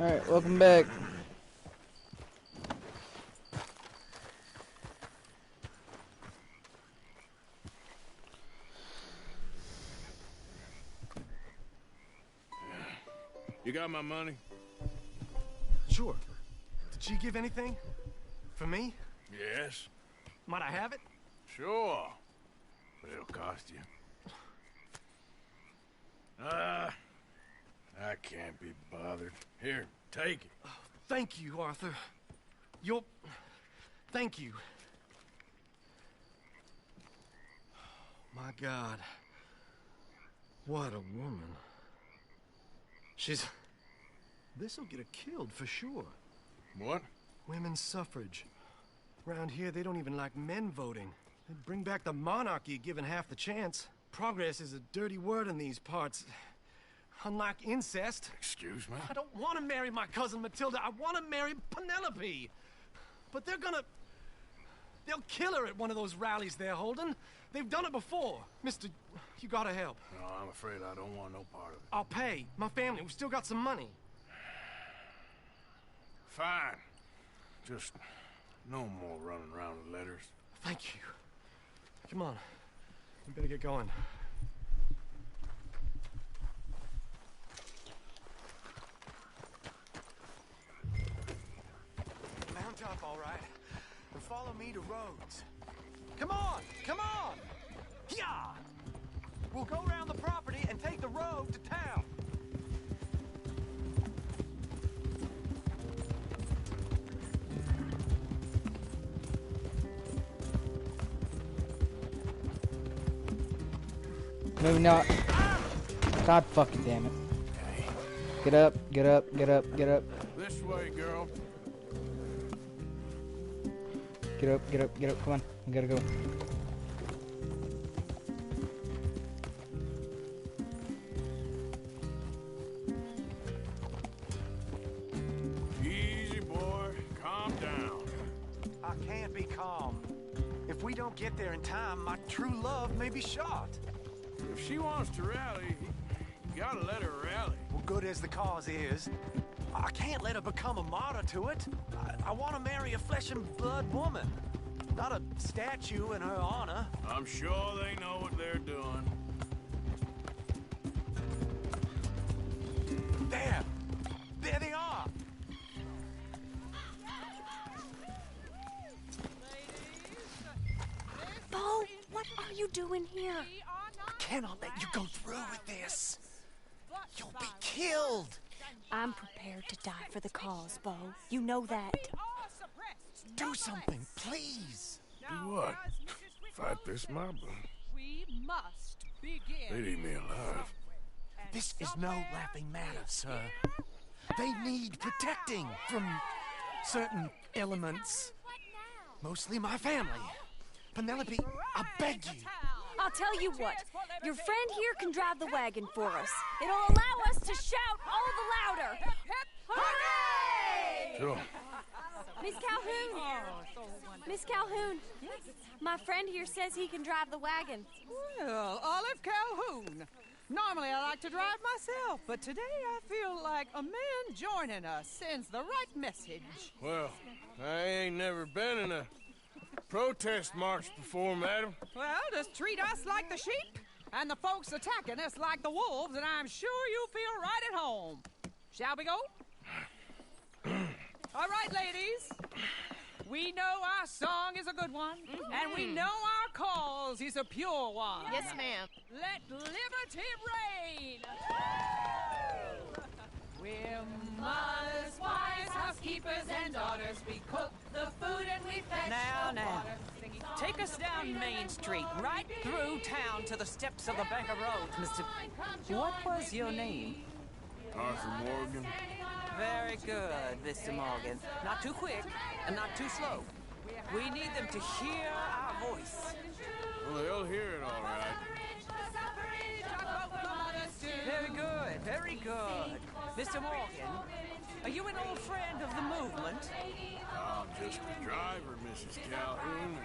Alright, welcome back. You got my money? Sure. Did she give anything? For me? Yes. Might I have it? Sure. But it'll cost you. I can't be bothered. Here, take it. Oh, thank you, Arthur. You'll... Thank you. My God. What a woman. She's... This'll get her killed for sure. What? Women's suffrage. Around here, they don't even like men voting. They'd bring back the monarchy given half the chance. Progress is a dirty word in these parts. Unlike incest. Excuse me? I don't want to marry my cousin Matilda. I want to marry Penelope. But they're gonna... They'll kill her at one of those rallies they're holding. They've done it before. Mister, you gotta help. No, I'm afraid I don't want no part of it. I'll pay. My family, we've still got some money. Fine. Just no more running around with letters. Thank you. Come on. We better get going. Mount up, all right, and follow me to Rhodes. Come on! Come on! Yeah! We'll go around the property and take the road to town. Maybe not. God fucking damn it. Get up, get up, get up, get up. This way, girl. Get up, get up, get up. Come on, we gotta go. Easy, boy. Calm down. I can't be calm. If we don't get there in time, my true love may be shot. If she wants to rally, you gotta let her rally. Well, good as the cause is, I can't let her become a martyr to it. I want to marry a flesh and blood woman, not a statue in her honor. I'm sure they know what they're doing. There! There they are! Bo, what are you doing here? I cannot let you go through with this. You'll be killed. I'm prepared to die for the cause, Bo. You know that. Do something, please. Do what? Fight this mob? We must begin. They'd eat me alive. This is no laughing matter, sir. They need protecting from certain elements. Mostly my family. Penelope, I beg you. I'll tell you what. Your friend here can drive the wagon for us. It'll allow us to shout all the louder. Hooray! Sure. Miss Calhoun. Miss Calhoun. My friend here says he can drive the wagon. Well, Olive Calhoun. Normally I like to drive myself, but today I feel like a man joining us sends the right message. Well, I ain't never been in a protest march before, madam. Well, just treat us like the sheep, and the folks attacking us like the wolves, and I'm sure you'll feel right at home. Shall we go? All right, ladies. We know our song is a good one, and we know our cause is a pure one. Yes, ma'am. Let liberty reign! We're mothers, wives, housekeepers, and daughters. We cook the food and we fetch the water. Take us down Main Street, right through town to the steps of the Banker Road, Mr. What was your name? Arthur Morgan. Very good, Mr. Morgan. Not too quick and not too slow. We need them to hear our voice. Well, they'll hear it all right. Very good, very good. Mr. Morgan, are you an old friend of the movement? I'm just a driver, Mrs. Calhoun.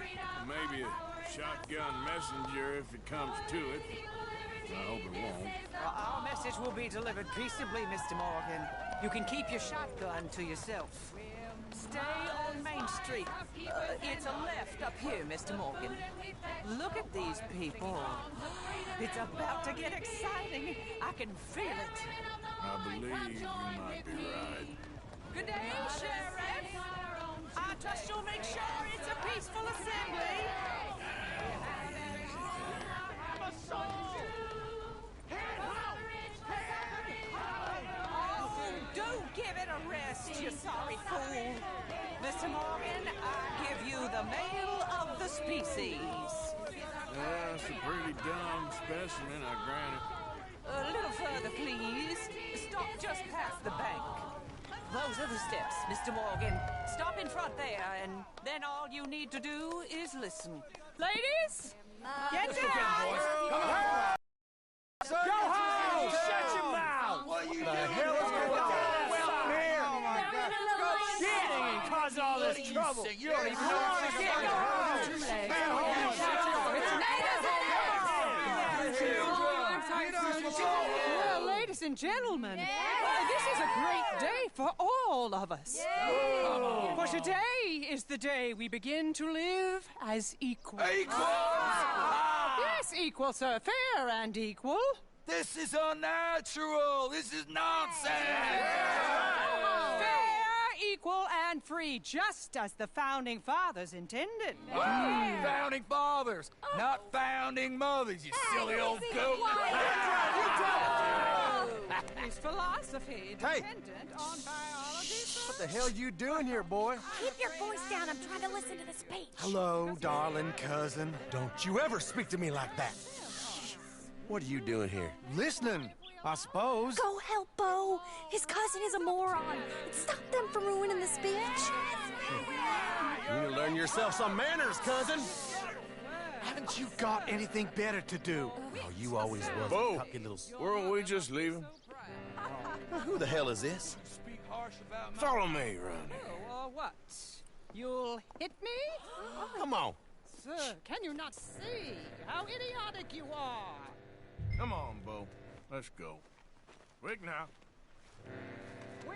Maybe a shotgun messenger if it comes to it. I hope it won't. Our message will be delivered peaceably, Mr. Morgan. You can keep your shotgun to yourself. Stay on Main Street. It's a left up here, Mr. Morgan. Look at these people. It's about to get exciting. I can feel it. I believe you might be right. Good day, Sheriff. I trust you'll make sure it's a peaceful assembly. Oh, don't give it a rest, you sorry fool. Mr. Morgan, I give you the male of the species. That's a pretty dumb specimen, I grant it. A little further, please. Stop just past the bank. Those are the steps, Mr. Morgan. Stop in front there, and then all you need to do is listen. Ladies, get down! Come on! Go home! Shut your mouth! What are you doing? The hell is going on? Well, here! Oh, my God. Go shit! And cause all this trouble. You don't even know what to get. Go Well, ladies and gentlemen, this is a great day for all of us. For today is the day we begin to live as equals. Equal! Yes, equal, sir. Fair and equal. This is unnatural! This is nonsense! Fair, equal, and free, just as the Founding Fathers intended. Founding fathers, not founding mothers, you silly old goat! His philosophy dependent on biology. What the hell you doing here, boy? Keep your voice down. I'm trying to listen to the speech. Hello, darling cousin. Don't you ever speak to me like that. What are you doing here? Listening, I suppose. Go help Bo. His cousin is a moron. Stop them from ruining the speech. You need to learn yourself some manners, cousin. Haven't you got anything better to do? Oh, you always was Bo, a cocky little... weren't we just leaving? Who the hell is this? Follow me around here. What? You'll hit me? Come on. Sir, can you not see how idiotic you are? Come on, Bo. Let's go. Quick now. We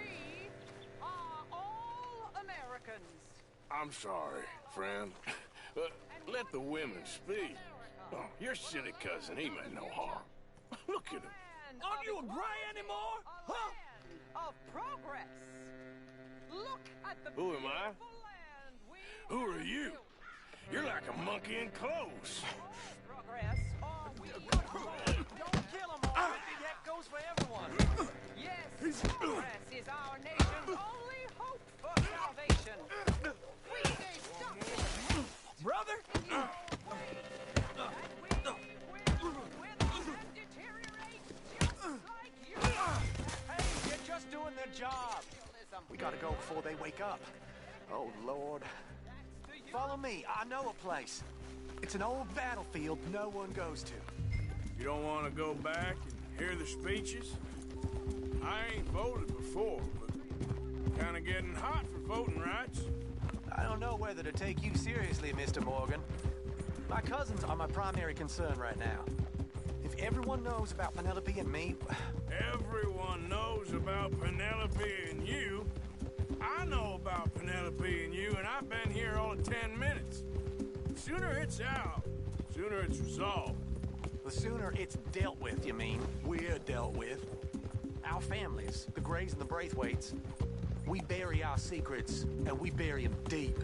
are all Americans. I'm sorry, friend. Let the women speak. Oh, your silly cousin, he meant no harm. Look at him. Aren't you a gray anymore? Huh? Of progress. Look at the Who am I? beautiful land we Who are you? You're like a monkey in clothes. progress. Or we Don't kill them, all. That goes for everyone. yes, progress is our nation's only hope for salvation. We stay stuck. Brother? Hey, they're just doing their job. We gotta go before they wake up. Oh, Lord. Follow me. I know a place. It's an old battlefield no one goes to. You don't want to go back and hear the speeches? I ain't voted before, but kind of getting hot for voting rights. I don't know whether to take you seriously, Mr. Morgan. My cousins are my primary concern right now. If everyone knows about Penelope and me... Everyone knows about Penelope and you. I know about Penelope and you, and I've been here all of 10 minutes. Sooner it's out, sooner it's resolved. The sooner it's dealt with, you mean, we're dealt with. Our families, the Grays and the Braithwaites, we bury our secrets, and we bury them deep.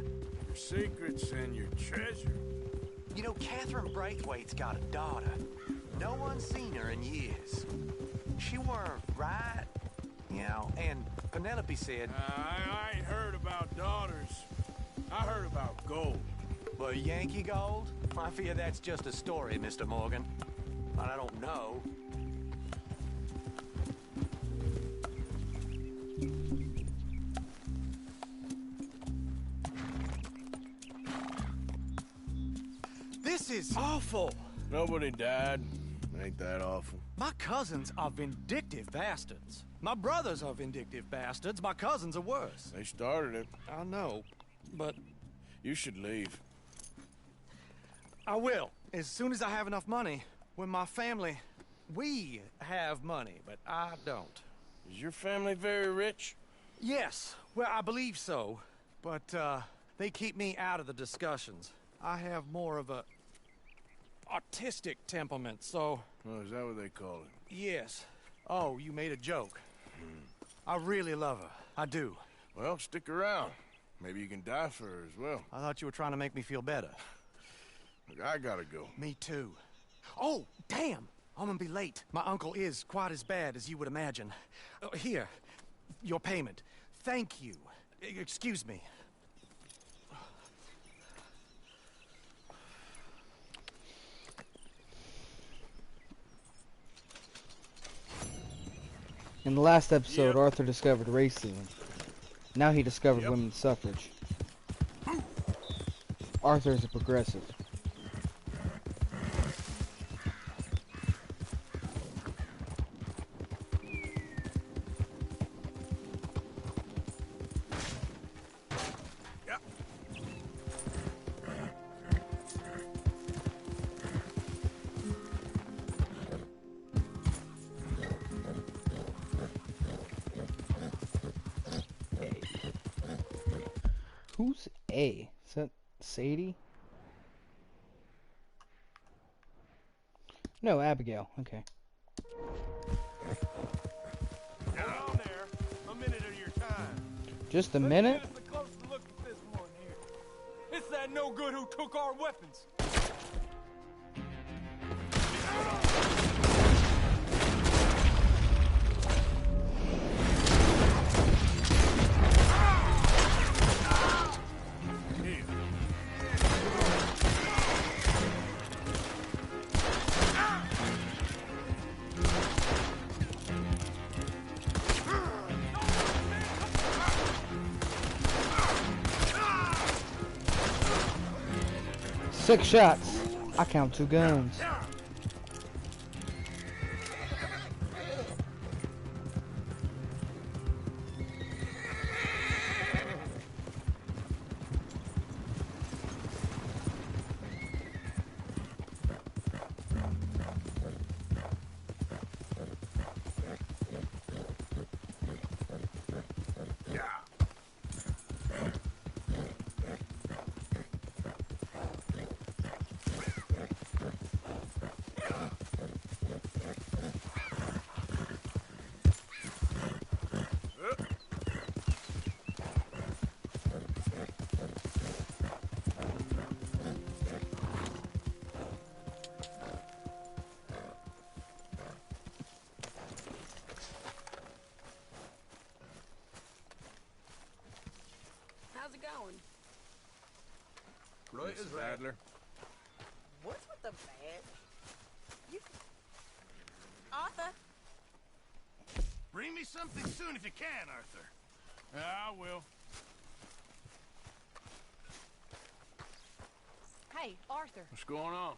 Your secrets and your treasure. You know, Catherine Braithwaite's got a daughter. No one's seen her in years. She weren't right, you know, and Penelope said... I ain't heard about daughters. I heard about gold. Well, Yankee gold? I fear that's just a story, Mr. Morgan. But I don't know. This is awful. Nobody died. Ain't that awful? My cousins are vindictive bastards. My brothers are vindictive bastards. My cousins are worse. They started it. I know, but You should leave. I will. As soon as I have enough money. When my family... We have money, but I don't. Is your family very rich? Yes, well, I believe so. But, they keep me out of the discussions. I have more of a artistic temperament, so... Oh, is that what they call it? Yes. Oh, you made a joke. I really love her. I do. Well, stick around. Maybe you can die for her as well. I thought you were trying to make me feel better. Look, I gotta go. Me too. Oh, damn! I'm gonna be late. My uncle is quite as bad as you would imagine. Here, your payment. Thank you. Excuse me. In the last episode, Arthur discovered racism. Now he discovered women's suffrage. Arthur is a progressive. Who's A? Is that Sadie? No, Abigail. Okay. Hold on there. A minute of your time. Just a minute? Let's get a closer look at this one here. It's that no good who took our weapons. Six shots. I count 2 guns. How's it going? Right as Adler. What's with the bag? You... Arthur? Bring me something soon if you can, Arthur. Yeah, I will. Hey, Arthur. What's going on?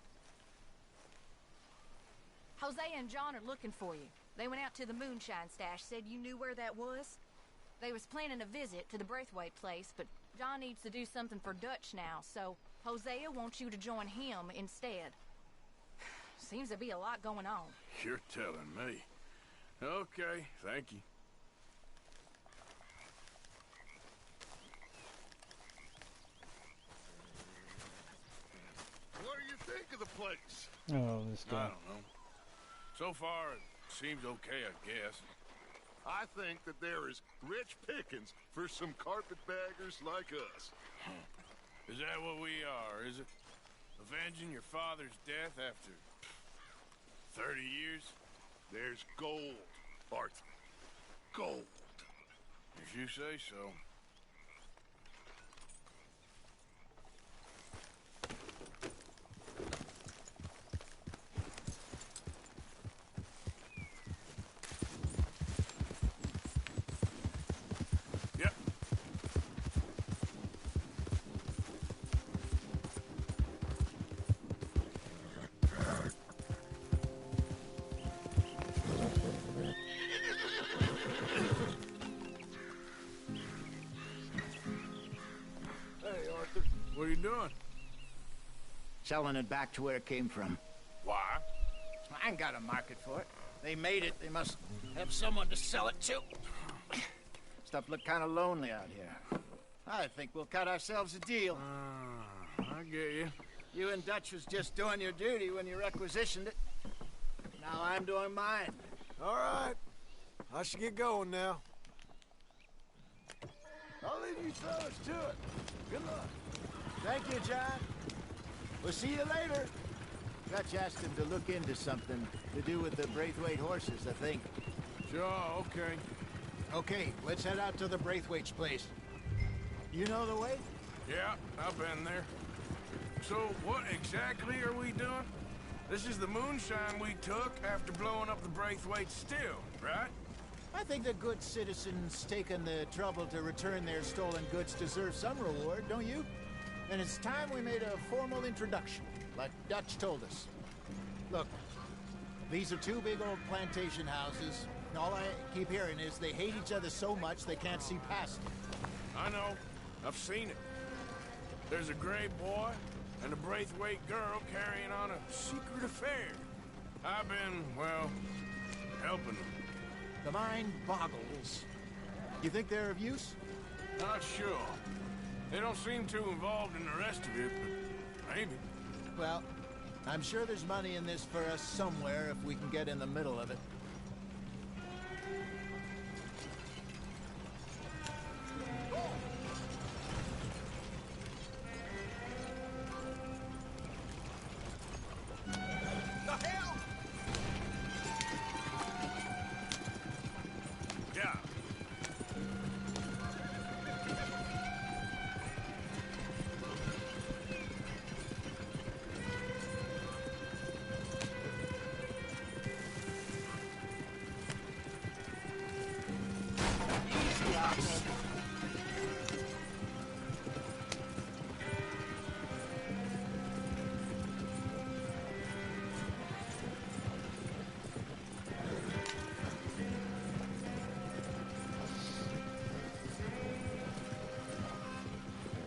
Jose and John are looking for you. They went out to the moonshine stash, said you knew where that was. They was planning a visit to the Braithwaite place, but John needs to do something for Dutch now, so Hosea wants you to join him instead. Seems to be a lot going on. You're telling me. Okay, thank you. What do you think of the place? Oh, this I guy. don't know. So far, it seems okay, I guess. I think that there is rich pickings for some carpetbaggers like us. Is that what we are, is it? Avenging your father's death after 30 years? There's gold, Arthur. Gold. If you say so. Yep. Hey, Arthur. What are you doing? Selling it back to where it came from. Why? I ain't got a market for it. they made it, they must have someone to sell it to. Stuff look kind of lonely out here. I think we'll cut ourselves a deal. I get you. You and Dutch was just doing your duty when you requisitioned it. Now I'm doing mine. All right. I should get going now. I'll leave you fellas to it. Good luck. Thank you, John. We'll see you later. Dutch asked him to look into something to do with the Braithwaite horses, I think. Sure, okay. Okay, let's head out to the Braithwaite's place. You know the way? Yeah, I've been there. So, what exactly are we doing? This is the moonshine we took after blowing up the Braithwaite still, right? I think the good citizens taking the trouble to return their stolen goods deserve some reward, don't you? And it's time we made a formal introduction, like Dutch told us. Look, these are two big old plantation houses. All I keep hearing is they hate each other so much they can't see past it. I know. I've seen it. There's a gray boy and a Braithwaite girl carrying on a secret affair. I've been, well, helping them. The mind boggles. You think they're of use? Not sure. They don't seem too involved in the rest of it, but maybe. Well, I'm sure there's money in this for us somewhere if we can get in the middle of it.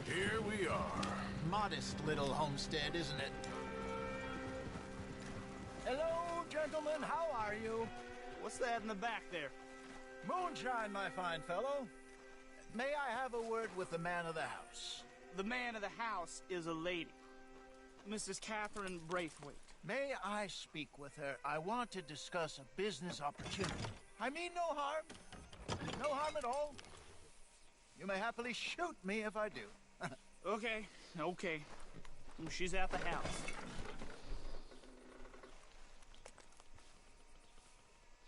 Here we are. Modest little homestead, isn't it? Hello, gentlemen. How are you? What's that in the back there? Moonshine, my fine fellow. May I have a word with the man of the house? The man of the house is a lady. Mrs. Catherine Braithwaite. May I speak with her? I want to discuss a business opportunity. I mean no harm. No harm at all. You may happily shoot me if I do. Okay. She's at the house.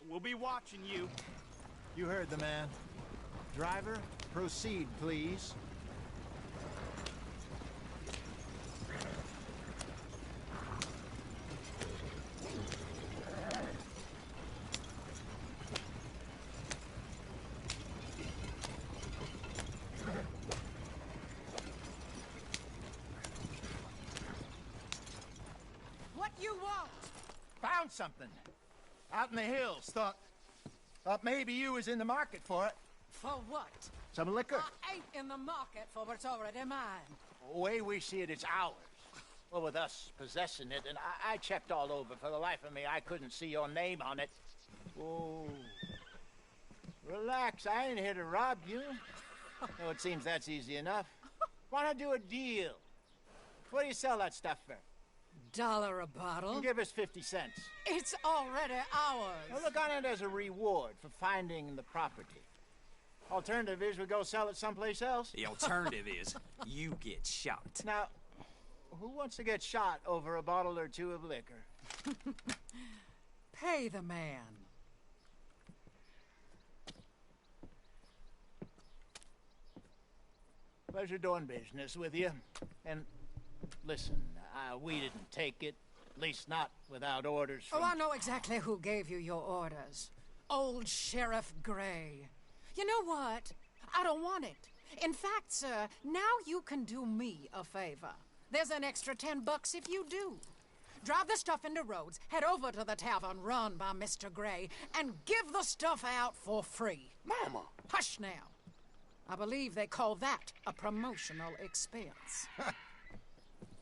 We'll be watching you. You heard the man. Driver, proceed, please. What you want? Found something. Out in the hills. Thought maybe you was in the market for it. For what? Some liquor. I ain't in the market for what's already mine. The way we see it, it's ours. Well, with us possessing it, and I checked all over. For the life of me, I couldn't see your name on it. Oh. Relax, I ain't here to rob you. Oh, it seems that's easy enough. Why not do a deal? What do you sell that stuff for? $1 a bottle? Give us 50 cents. It's already ours. Now look on it as a reward for finding the property. Alternative is we go sell it someplace else. The alternative is you get shot. Now, who wants to get shot over a bottle or two of liquor? Pay the man. Pleasure doing business with you. And listen, we didn't take it. At least not without orders from... Oh, I know exactly who gave you your orders. Old Sheriff Gray. You know what? I don't want it. In fact, sir, now you can do me a favor. There's an extra $10 if you do. Drive the stuff into Rhodes, head over to the tavern run by Mr. Gray, and give the stuff out for free. Mama! Hush now. I believe they call that a promotional expense.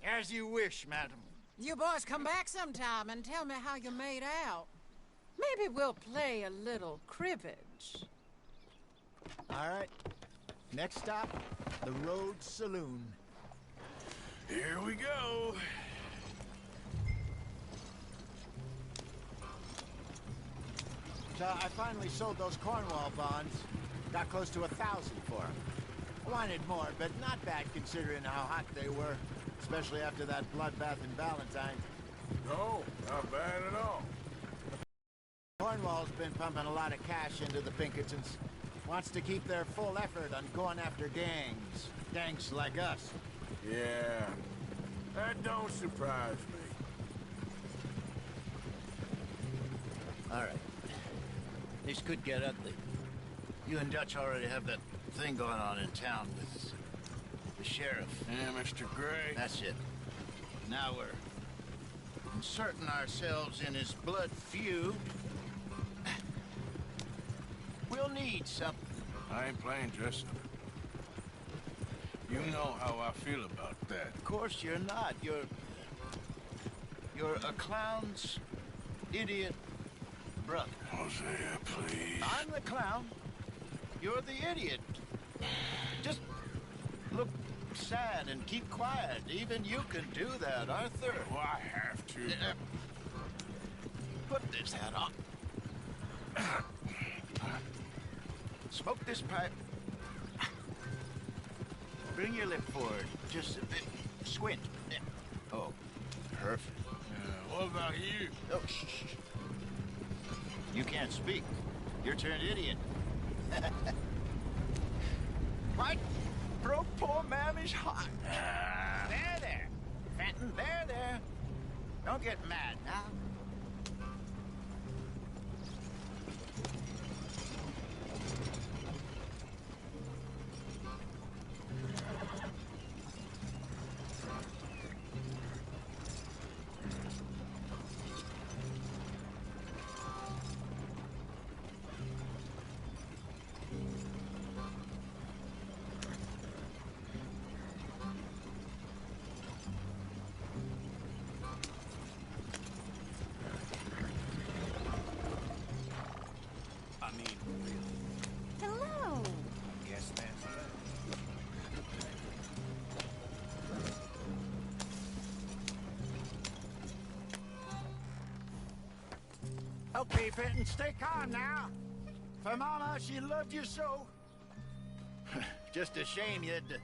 As you wish, madam. You boys come back sometime and tell me how you made out. Maybe we'll play a little cribbage. All right. Next stop, the Rhodes Saloon. Here we go. So I finally sold those Cornwall bonds. Got close to 1,000 for them. Wanted more, but not bad considering how hot they were. Especially after that bloodbath in Valentine. No, not bad at all. Cornwall's been pumping a lot of cash into the Pinkertons. Wants to keep their full effort on going after gangs. Gangs like us. Yeah, that don't surprise me. All right. This could get ugly. You and Dutch already have that thing going on in town with the sheriff. Yeah, Mr. Gray. That's it. Now we're inserting ourselves in his blood feud. We'll need something. I ain't playing dress up. You know how I feel about that. Of course you're not. You're a clown's idiot brother. Hosea, please. I'm the clown. You're the idiot. Just look sad and keep quiet. Even you can do that, Arthur. Oh, I have to. Put this hat on. Smoke this pipe. Bring your lip forward just a bit. Squint. Oh, perfect. What about you? Oh, shh. You can't speak. You're turned idiot. What? Broke poor Mammy's heart. There. Fenton, there. Don't get mad now. Hello. Yes, ma'am. Okay, Fenton, stay calm now. For Mama, she loved you so. Just a shame you had to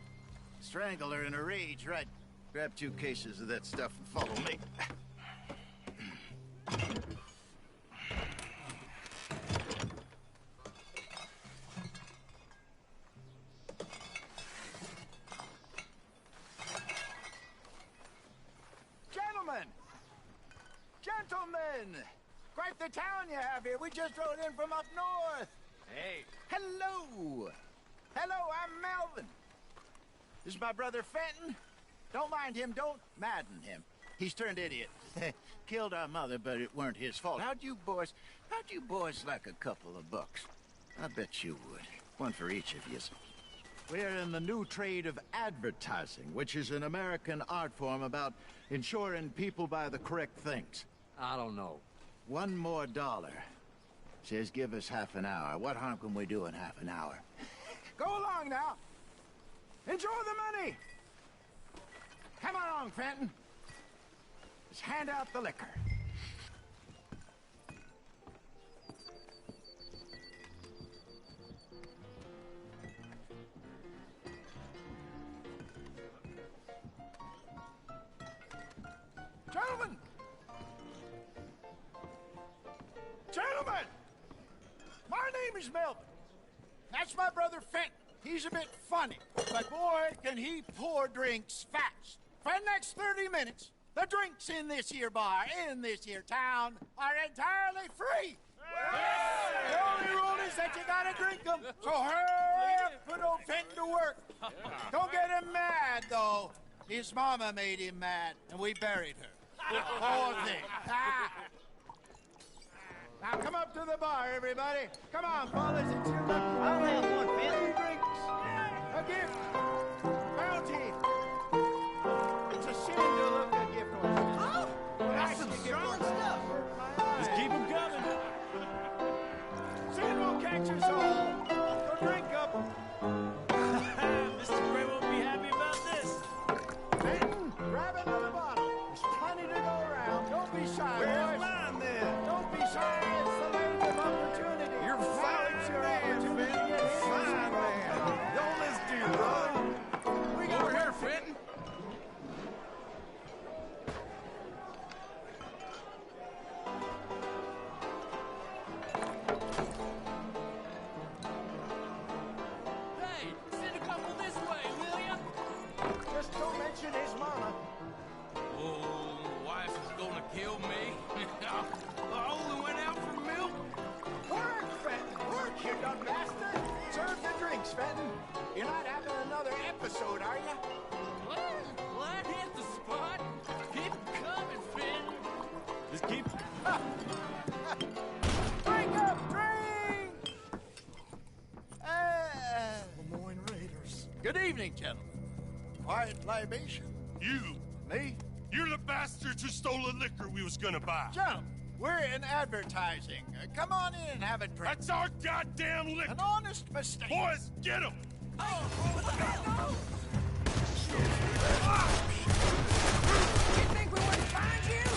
strangle her in a rage, right? Grab 2 cases of that stuff and follow me. Gentlemen! Quite the town you have here. We just rode in from up north. Hey. Hello! Hello, I'm Melvin. This is my brother Fenton. Don't mind him, don't madden him. He's turned idiot. Killed our mother, but it weren't his fault. How'd you boys like a couple of bucks? I bet you would. One for each of you. We're in the new trade of advertising, which is an American art form about ensuring people buy the correct things. I don't know. $1 more. Says give us half an hour. What harm can we do in half an hour? Go along now. Enjoy the money. Come along, Fenton. Let's hand out the liquor. Gentlemen! My name is Melvin. That's my brother Fenton. He's a bit funny, but boy, can he pour drinks fast. For the next 30 minutes, the drinks in this here bar, in this here town, are entirely free. The only rule is that you gotta drink them, so hurry up, put old Fenton to work. Don't get him mad, though. His mama made him mad, and we buried her. Poor thing. Now come up to the bar, everybody. Come on, fellas. It's your lucky day. I'll have one, Fenton. 3 drinks. A gift. Bounty. It's a sin to look a gift horse. Oh, that's some strong stuff. Just keep them coming. Ranchers all, a drink up. Mr. Gray won't be happy about this. Benton, grab another bottle. There's plenty to go around. Don't be shy, Where's boys. mine then? Don't be shy. It's the land of opportunity. You're Now fine, it's your man, opportunity to Fenton. get here. Fine, man. Don't listen to your brother. We got Over here, Fenton. Hey, send a couple this way, will ya? Just don't mention his mama. Oh, wife is gonna kill me. I only went out for milk. Work, Fenton. Work, you dumb bastard. Serve the drinks, Fenton. You're not having another episode, are you? Well, that hit the spot. Keep 'em coming, Finn. Just keep... Drink up, drink! Lemoyne Raiders. Good evening, gentlemen. Quiet libation. You, Me? you're the bastards who stole the liquor we was gonna buy. Gentlemen, we're in advertising. Come on in and have a drink. That's our goddamn liquor. An honest mistake. Boys, get him! You think we wouldn't find you?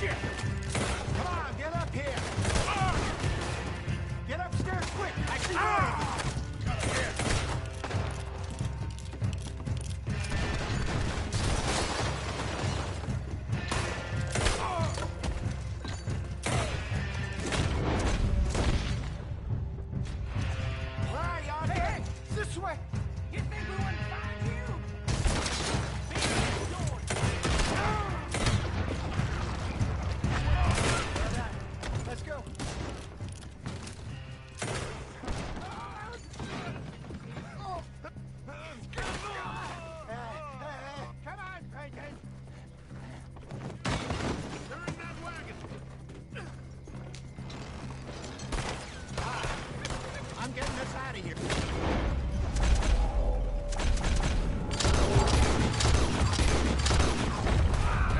Come on, get up here. Get upstairs quick. I see you. Where are you? Hey, this way. You think we wouldn't find you? Let's go. Come on, Franklin. Turn that wagon. I'm getting us out of here.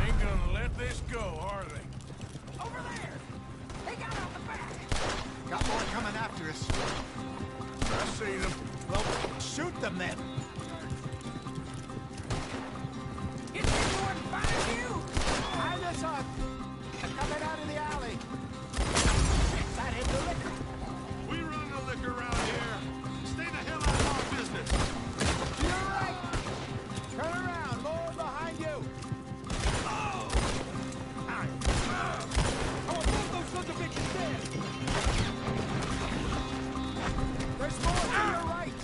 Ain't gonna let this go, are they? Over there! They got out the back! Got more coming after us. I see them. Well, shoot them then. You think we wouldn't find you? Behind us up. They're coming out of the alley. That hit the liquor. We run the liquor around here. Stay the hell out of our business. You're right. Turn around. More behind you. I want those sons of bitches dead. There's more to your right.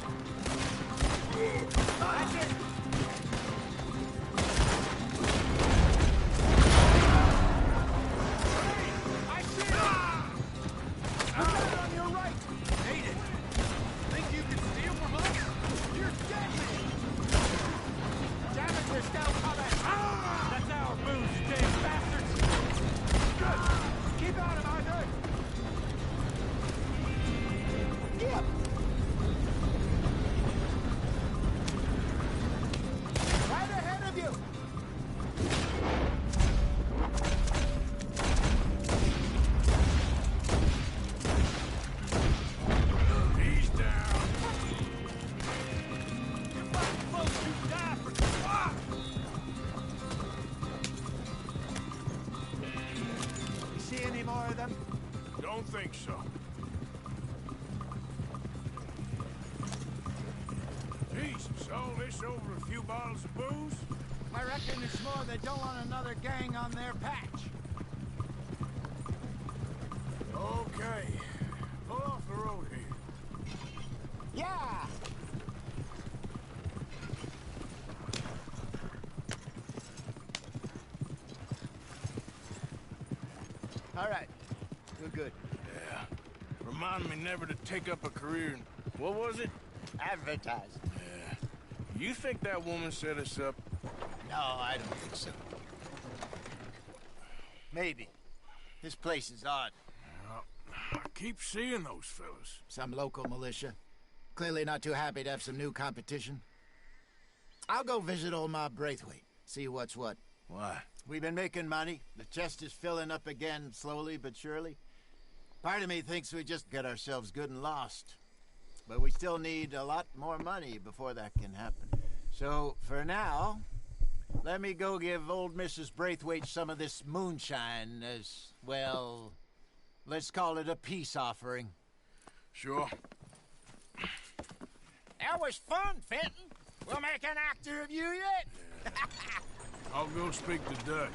That's it. I see it. We got it on your right. Hate it. Think you can steal from us? You're deadly. Damn it, they're still coming. That's our booze, you damn bastards. Good. Keep on him, Arthur. Yep. Right ahead of you. He's down. You fucking folks, you die for... Ah! You see any more of them? Don't think so. Jesus, all this over a few bottles of booze? I reckon it's more they don't want another gang on their patch. Okay. Pull off the road here. Yeah! All right. We're good. Yeah. Remind me never to take up a career in... What was it? Advertising. Yeah. You think that woman set us up? No, I don't think so. Maybe. This place is odd. I keep seeing those fellas. Some local militia. Clearly not too happy to have some new competition. I'll go visit old Ma Braithwaite, see what's what. Why? We've been making money. The chest is filling up again, slowly but surely. Part of me thinks we just got ourselves good and lost. But we still need a lot more money before that can happen. So, for now, let me go give old Mrs. Braithwaite some of this moonshine as, well, let's call it a peace offering. Sure. That was fun, Fenton. We'll make an actor of you yet. I'll go speak to Dutch.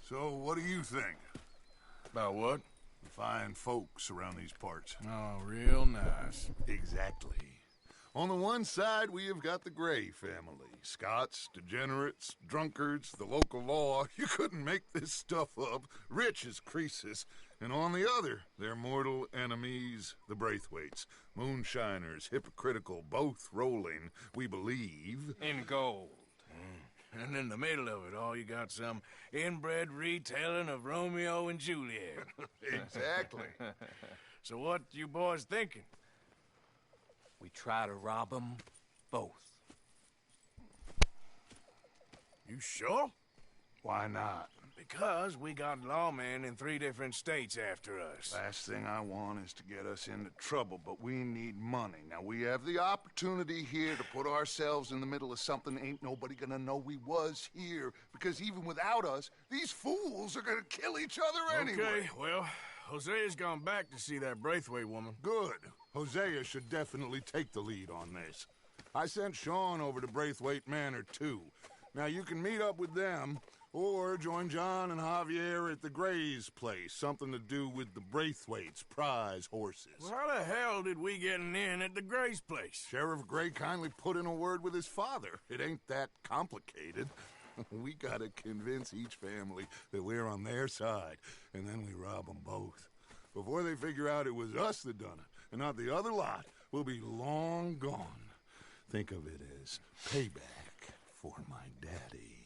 So, what do you think? About what? The fine folks around these parts. Oh, real nice. Exactly. On the one side, we have got the Gray family. Scots, degenerates, drunkards, the local law. You couldn't make this stuff up. Rich as Croesus. And on the other, their mortal enemies, the Braithwaites. Moonshiners, hypocritical, both rolling, we believe. In gold. And in the middle of it all, you got some inbred retelling of Romeo and Juliet. Exactly. So what you boys thinking? We try to rob them both. You sure? Why not? Because we got lawmen in 3 different states after us. Last thing I want is to get us into trouble, but we need money. Now, we have the opportunity here to put ourselves in the middle of something ain't nobody gonna know we was here, because even without us, these fools are gonna kill each other anyway. Okay, well, Hosea's gone back to see that Braithwaite woman. Good. Hosea should definitely take the lead on this. I sent Sean over to Braithwaite Manor, too. Now, you can meet up with them, or join John and Javier at the Gray's place. Something to do with the Braithwaites' prize horses. Well, how the hell did we get in at the Gray's place? Sheriff Gray kindly put in a word with his father. It ain't that complicated. We gotta convince each family that we're on their side, and then we rob them both. Before they figure out it was us that done it, and not the other lot, we'll be long gone. Think of it as payback for my daddy.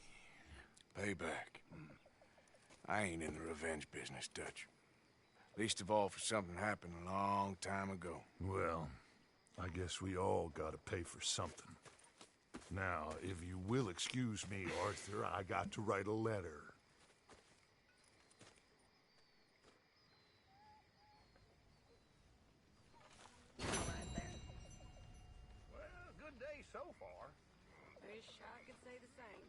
Payback. I ain't in the revenge business, Dutch. Least of all for something happened a long time ago. Well, I guess we all gotta pay for something. Now, if you will excuse me, Arthur, I got to write a letter. Well, good day so far. Wish I could say the same.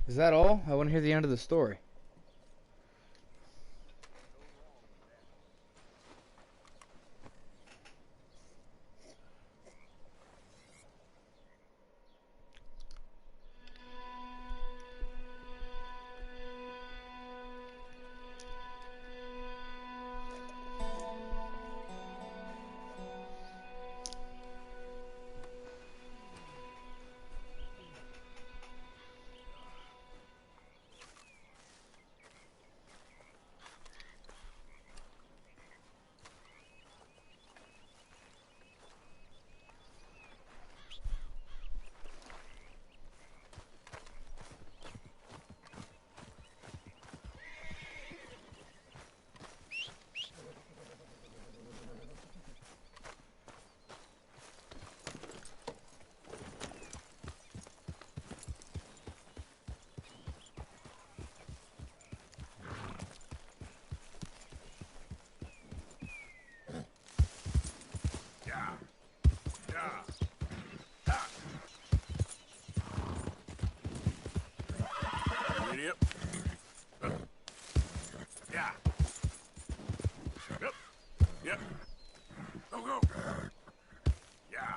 Is that all? I want to hear the end of the story. Yep. Go. Yeah.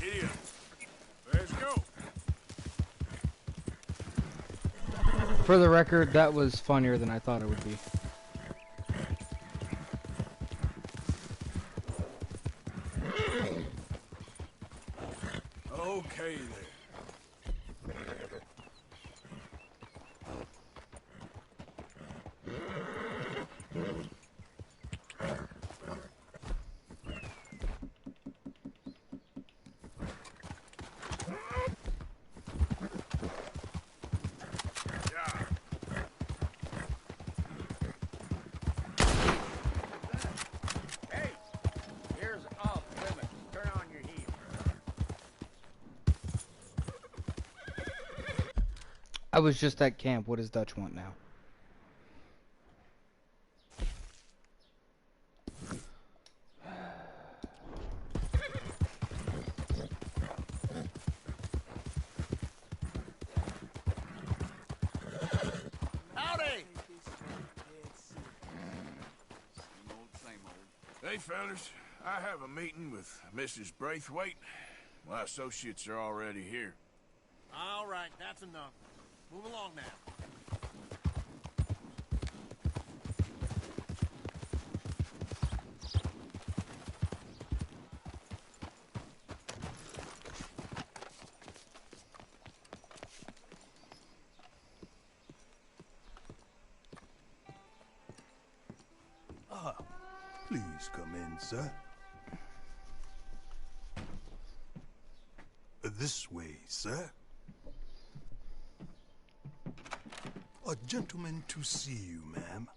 Idiot. Let's go. For the record, that was funnier than I thought it would be. Okay then. Hey, here's off limits. Turn on your heel. I was just at camp. What does Dutch want now? Howdy! Hey, fellas. I have a meeting with Mrs. Braithwaite. My associates are already here. All right, that's enough. Move along now. Please come in, sir. This way, sir. A gentleman to see you, ma'am.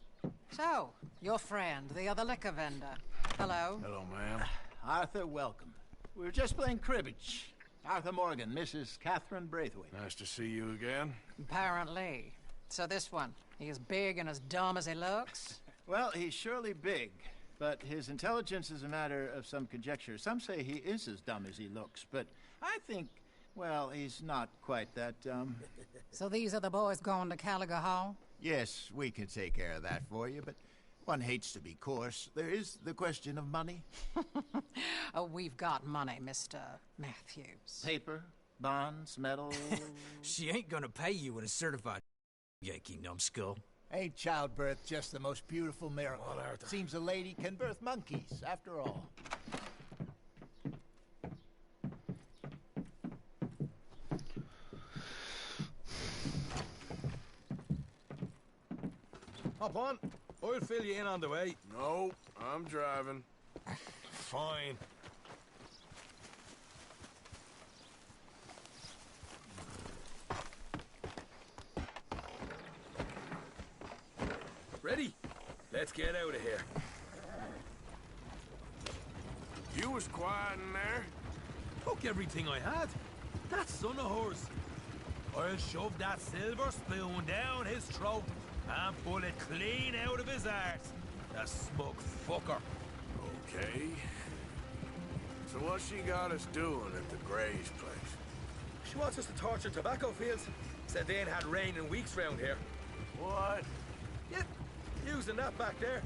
So, your friend, the other liquor vendor. Hello. Hello, ma'am. Arthur, welcome. We were just playing cribbage. Arthur Morgan, Mrs. Catherine Braithwaite. Nice to see you again. Apparently. So this one, he is big and as dumb as he looks? Well, he's surely big, but his intelligence is a matter of some conjecture. Some say he is as dumb as he looks, but I think, well, he's not quite that dumb. So these are the boys going to Gallagher Hall? Yes, we can take care of that for you, but one hates to be coarse. There is the question of money. Oh, we've got money, Mr. Matthews. Paper, bonds, metal. She ain't gonna pay you with a certified Yankee numbskull. Ain't childbirth just the most beautiful miracle? Seems a lady can birth monkeys, after all. Hop on. I'll fill you in on the way. No, I'm driving. Fine. Ready? Let's get out of here. You was quiet in there. Took everything I had. That son of hers. I'll shove that silver spoon down his throat and pull it clean out of his arse. The smug fucker. Okay. So what she got us doing at the Gray's place? She wants us to torture tobacco fields. Said they ain't had rain in weeks round here. What? Yep, using that back there.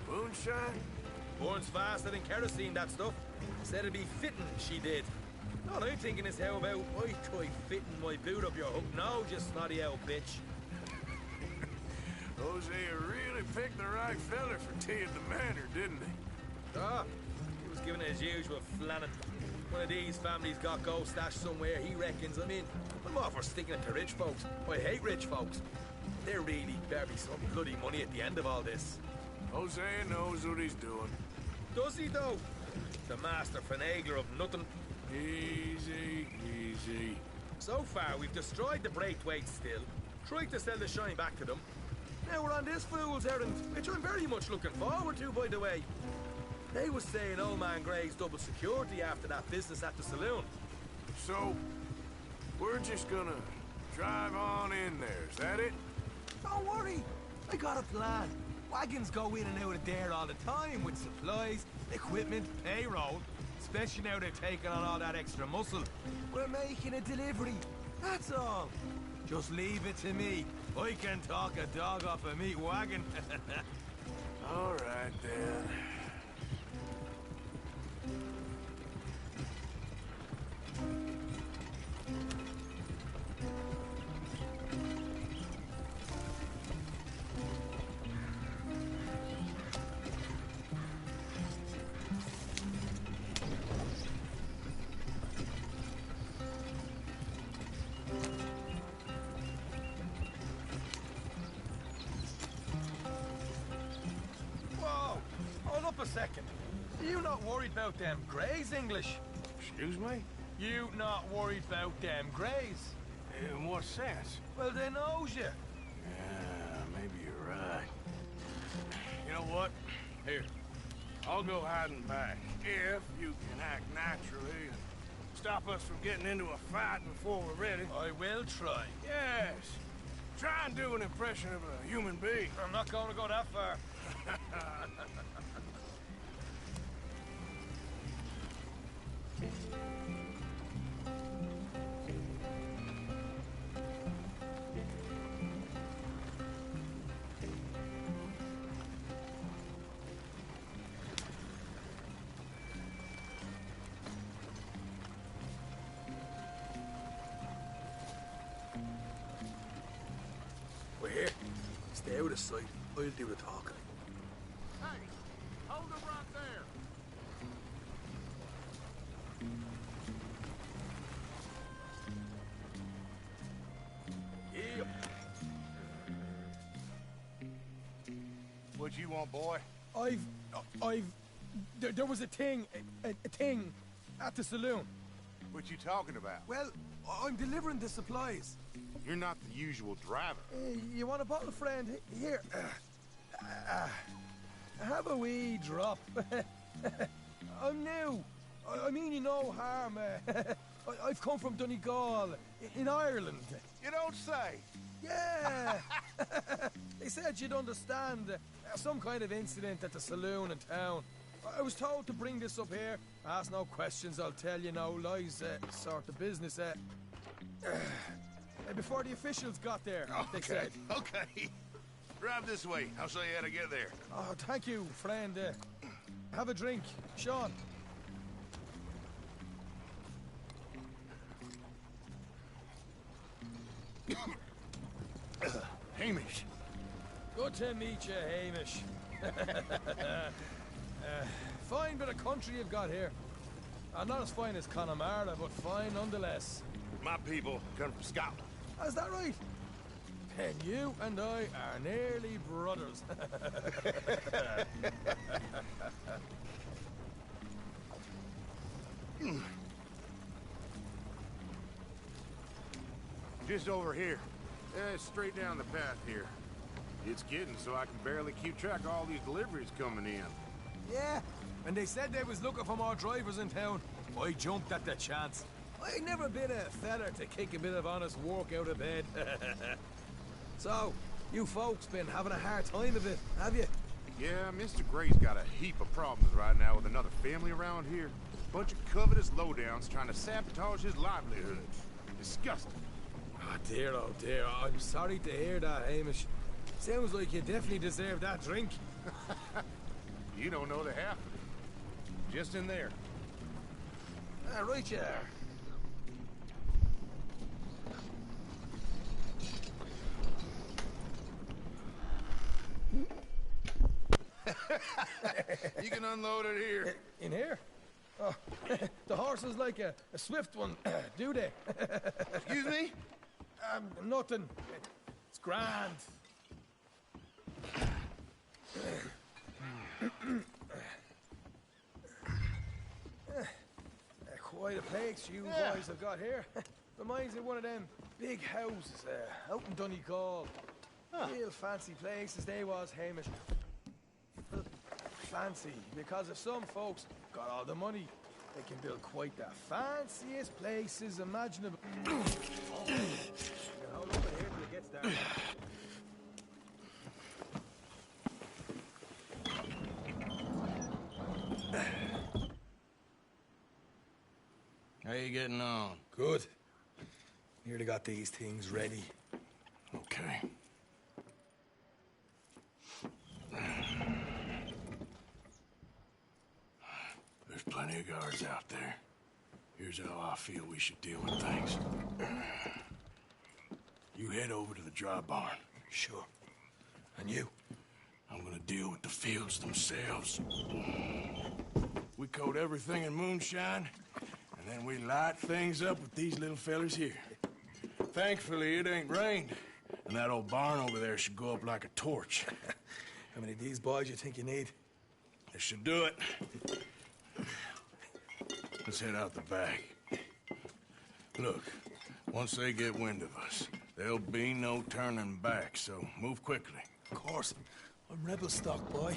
Moonshine? Burns faster than kerosene, that stuff. Said it'd be fitting, she did. All I'm thinking is how about I try fitting my boot up your hook now, you snotty old bitch. Hosea really picked the right fella for tea at the manor, didn't he? Ah, he was giving it his usual flannin'. One of these families got gold stashed somewhere, he reckons. I mean, I'm all for sticking it to rich folks. I hate rich folks. There really better be some bloody money at the end of all this. Hosea knows what he's doing. Does he, though? The master finagler of nothing. Easy, easy. So far, we've destroyed the Braithwaites still, tried to sell the shine back to them. Now we're on this fool's errand, which I'm very much looking forward to, by the way. They was saying Old Man Gray's double security after that business at the saloon. So, we're just gonna drive on in there, is that it? Don't worry, I got a plan. Wagons go in and out of there all the time with supplies, equipment, payroll. Especially now they're taking on all that extra muscle. We're making a delivery, that's all. Just leave it to me. I can talk a dog off a meat wagon. All right, then. Whoa! Hold up a second. You not worried about them Greys, English? Excuse me? You not worried about them Greys? In what sense? Well, they knows you. Yeah, maybe you're right. You know what? Here, I'll go hiding back. If you can act naturally and stop us from getting into a fight before we're ready. I will try. Yes. Try and do an impression of a human being. I'm not going to go that far. We're here. Stay out of sight. I'll do the talking. Hey, hold it right there. Yep. What you want, boy? There was a thing at the saloon. What you talking about? Well, I'm delivering the supplies. You're not the usual driver. You want a bottle, friend? Here. Have a wee drop. I'm new. I mean you no harm. I've come from Donegal, in Ireland. You don't say. Yeah. They said you'd understand some kind of incident at the saloon in town. I was told to bring this up here. Ask no questions, I'll tell you no lies, sort of business. Before the officials got there, they said. Okay. Drive this way. I'll show you how to get there. Oh, thank you, friend. Have a drink. Sean. Hamish. Good to meet you, Hamish. Fine bit of country you've got here. Not as fine as Connemara, but fine nonetheless. My people come from Scotland. Is that right? Then you and I are nearly brothers. Just over here. Straight down the path here. It's getting so I can barely keep track of all these deliveries coming in. Yeah, and they said they was looking for more drivers in town. I jumped at the chance. I ain't never been a feller to kick a bit of honest work out of bed. So, you folks been having a hard time of it, have you? Yeah, Mr. Gray's got a heap of problems right now with another family around here. Bunch of covetous lowdowns trying to sabotage his livelihood. Disgusting. Oh dear, I'm sorry to hear that, Hamish. Sounds like you definitely deserve that drink. You don't know the half of it. Just in there. Right you are. You can unload it here. In here? Oh, the horse is like a swift one, do they? Excuse me? Nothing. It's grand. Quite a place you boys have got here. Reminds me of one of them big houses out in Donegal. Real fancy places they was, Hamish. Fancy, because if some folks got all the money, they can build quite the fanciest places imaginable. Hold over here till it gets dark. How you getting on? Good. Nearly got these things ready. Okay. There's plenty of guards out there. Here's how I feel we should deal with things. You head over to the dry barn. Sure. And you? I'm gonna deal with the fields themselves. We coat everything in moonshine, and then we light things up with these little fellers here. Thankfully, it ain't rained, and that old barn over there should go up like a torch. How many of these boys you think you need? This should do it. Let's head out the back. Look, once they get wind of us, there'll be no turning back, so move quickly. Of course. I'm rebel stock, boy.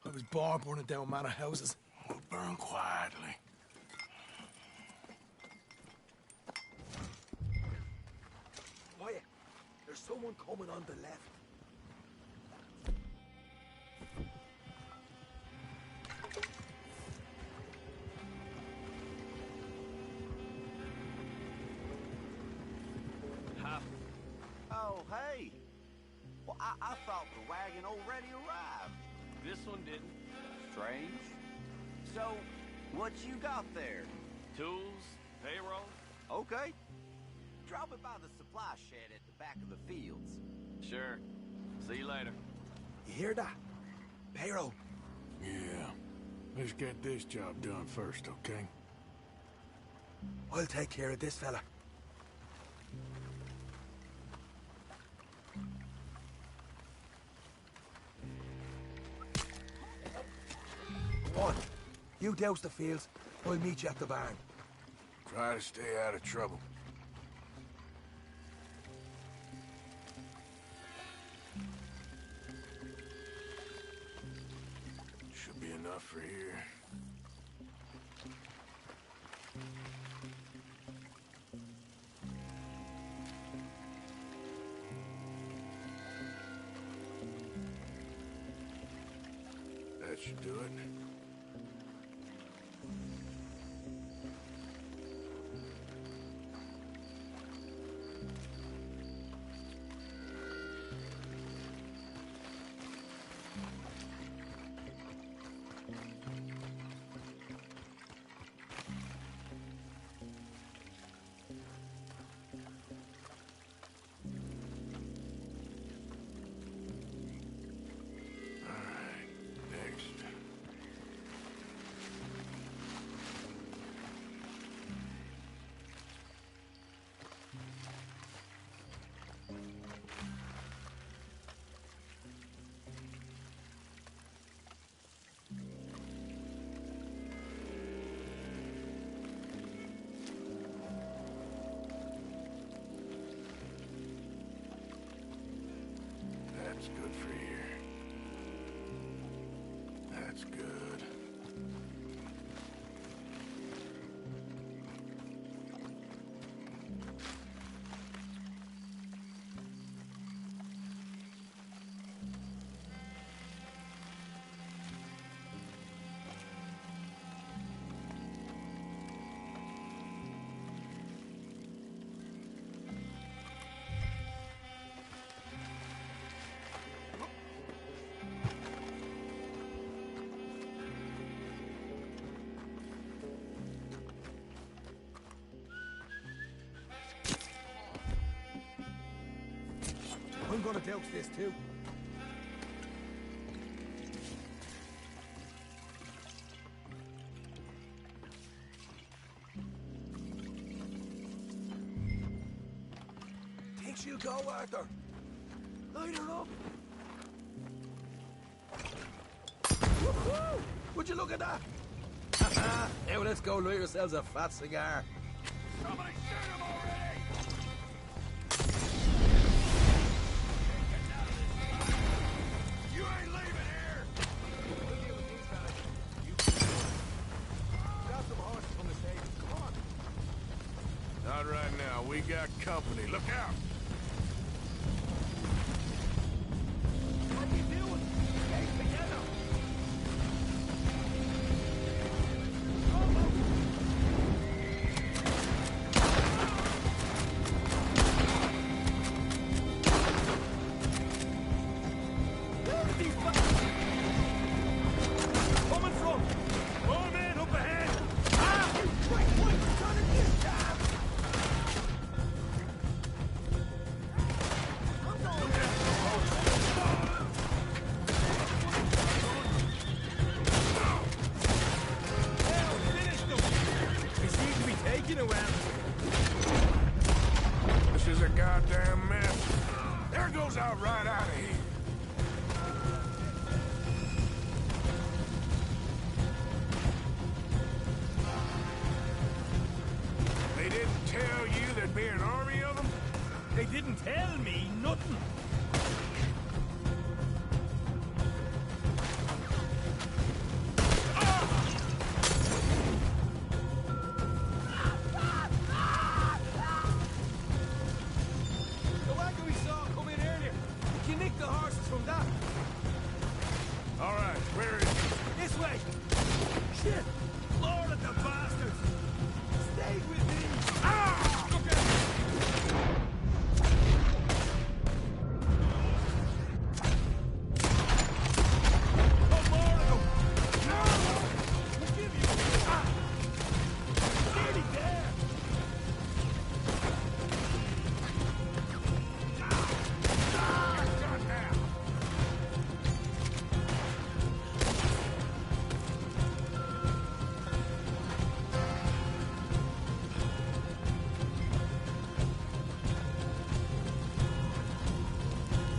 I was born burning down manor houses. We'll burn quietly. Quiet. There's someone coming on the left. Oh, hey. Well, I thought the wagon already arrived. This one didn't. Strange. So, what you got there? Tools, payroll. Okay. Drop it by the supply shed at the back of the fields. Sure. See you later. You hear that? Payroll. Yeah. Let's get this job done first, okay? I'll take care of this fella. One, you douse the fields. I'll meet you at the barn. Try to stay out of trouble. Should be enough for here. That should do it. That's good for here. That's good. I'm gonna douse this too. Think she'll go, Arthur? Light her up. Woohoo! Would you look at that? Now let's go light ourselves a fat cigar. Somebody shoot him already! You ain't leaving here! Got some horses from the stable. Come on. Not right now. We got company. Look out! What are you doing? Stay together. got right out of here. They didn't tell you there'd be an army of them? They didn't tell me nothing. The wagon we saw come in earlier. You nicked the horses from that. All right, where is it? This way. Shit! Lord of the bastards! Stay with me! Ah! Okay. Oh, more of them! No! We'll give you... Ah! Nearly there! Got now.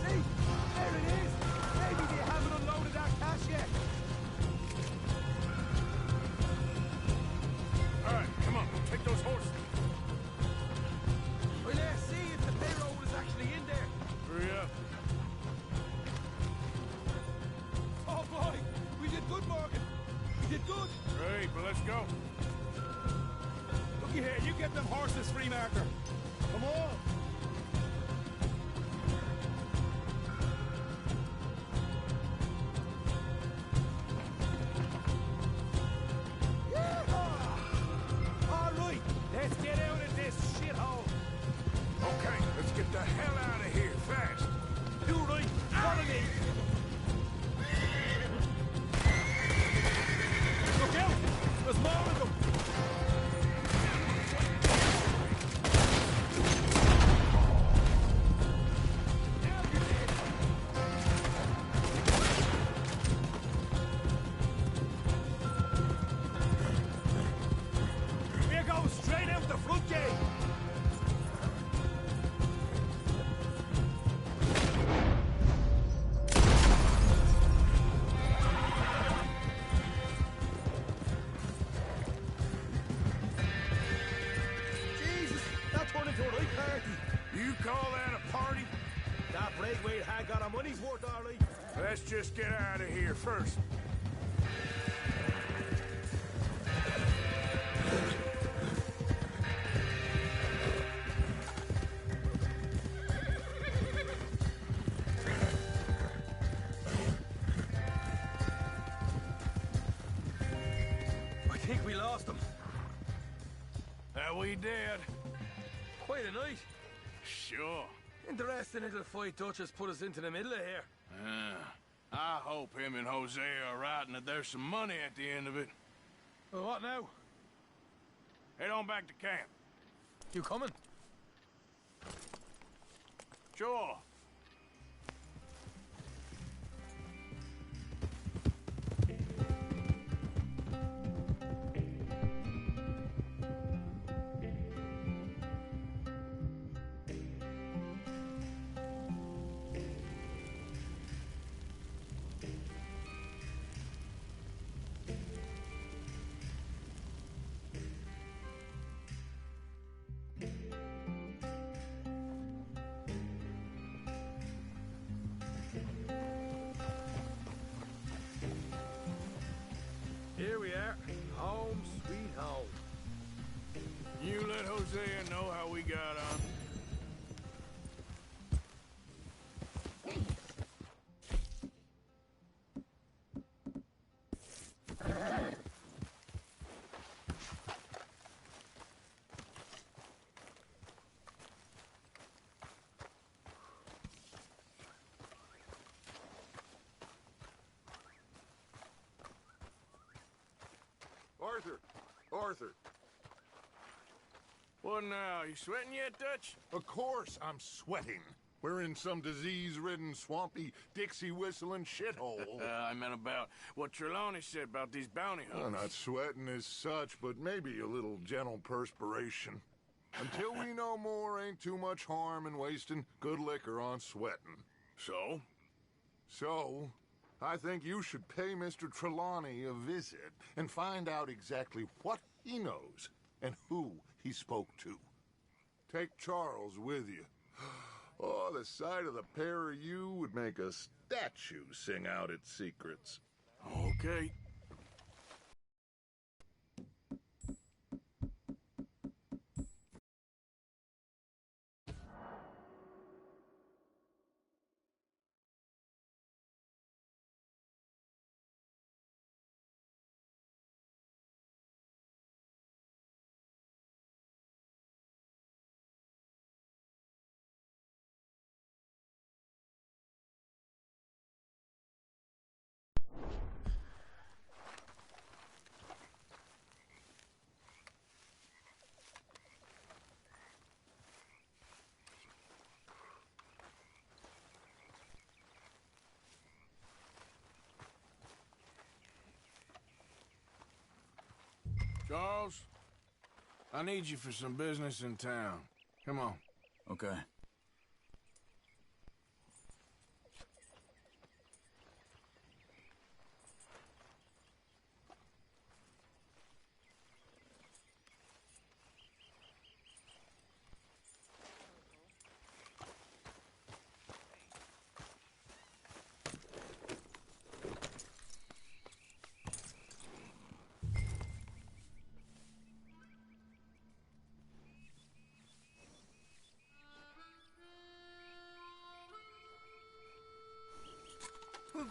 See? There it is! Maybe they haven't unloaded that cash yet. All right, come on, take those horses. Well, let's see if the payroll is actually in there. Hurry up. Oh, boy! We did good, Morgan! We did good! Great, well, let's go. Looky here, you get them horses free, Marker. Come on! Yeehaw! All right, let's get out of this shithole. Okay, let's get the hell out of here fast. You right, follow me. Look out! There's more of them. We're going straight out the front gate. Jesus, that turned into a right party. You call that a party? That Braithwaite had got our money's worth, all right. Let's just get out of here first. I think we lost them. That we did. Quite a night. Sure. Interesting little fight Dutch has put us into the middle of here. I hope him and Jose are right and that there's some money at the end of it. Well, what now? Head on back to camp. You coming? Sure. Here we are. Home sweet home. You let Hosea know how we got on. Arthur! Arthur! What now? You sweating yet, Dutch? Of course I'm sweating. We're in some disease-ridden, swampy, Dixie-whistling shithole. I meant about what Trelawney said about these bounty Well, hunters. not sweating as such, but maybe a little gentle perspiration. Until we know more, ain't too much harm in wasting good liquor on sweating. So? So, I think you should pay Mr. Trelawney a visit and find out exactly what he knows and who he spoke to. Take Charles with you. Oh, the sight of the pair of you would make a statue sing out its secrets. Okay. Charles, I need you for some business in town. Come on. Okay.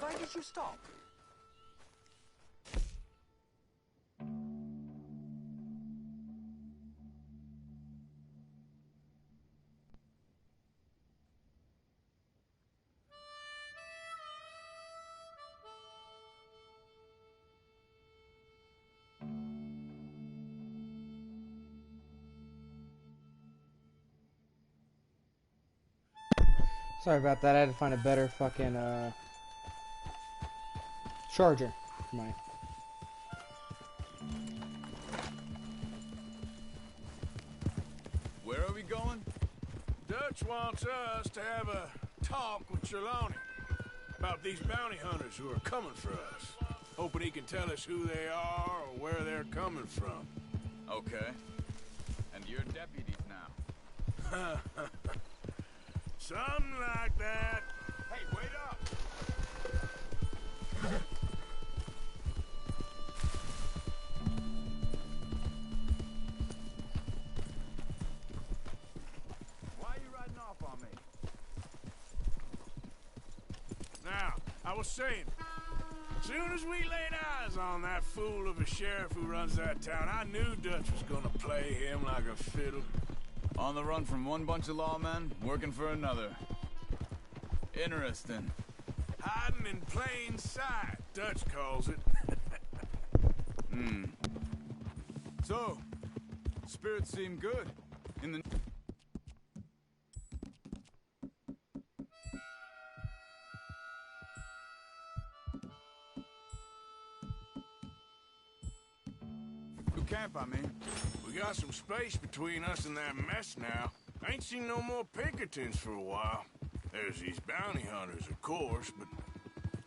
Why did you stop? Sorry about that. I had to find a better fucking charger for mine. Where are we going? Dutch wants us to have a talk with Trelawney about these bounty hunters who are coming for us. Hoping he can tell us who they are or where they're coming from. Okay. And you're deputies now. Something like that. Hey, wait up! Why are you riding off on me? Now, I was saying, soon as we laid eyes on that fool of a sheriff who runs that town, I knew Dutch was gonna play him like a fiddle. On the run from one bunch of lawmen, working for another. Interesting. Hiding in plain sight, Dutch calls it. So, spirits seem good. In the... camp, I mean. We got some space between us and that mess now. I ain't seen no more Pinkertons for a while. There's these bounty hunters, of course, but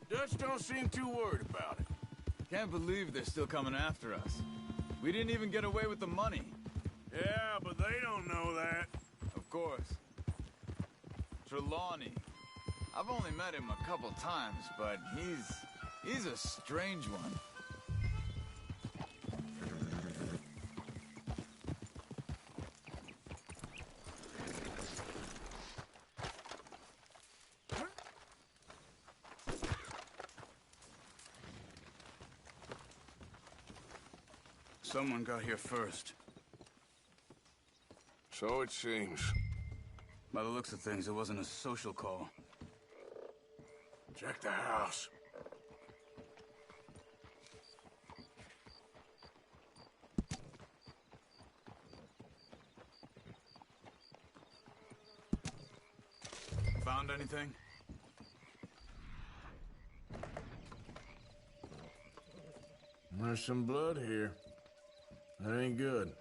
Dutch don't seem too worried about it. Can't believe they're still coming after us. We didn't even get away with the money. Yeah, but they don't know that. Of course. Trelawney. I've only met him a couple times, but he's a strange one. Someone got here first. So it seems. By the looks of things, it wasn't a social call. Check the house. Found anything? There's some blood here. That ain't good.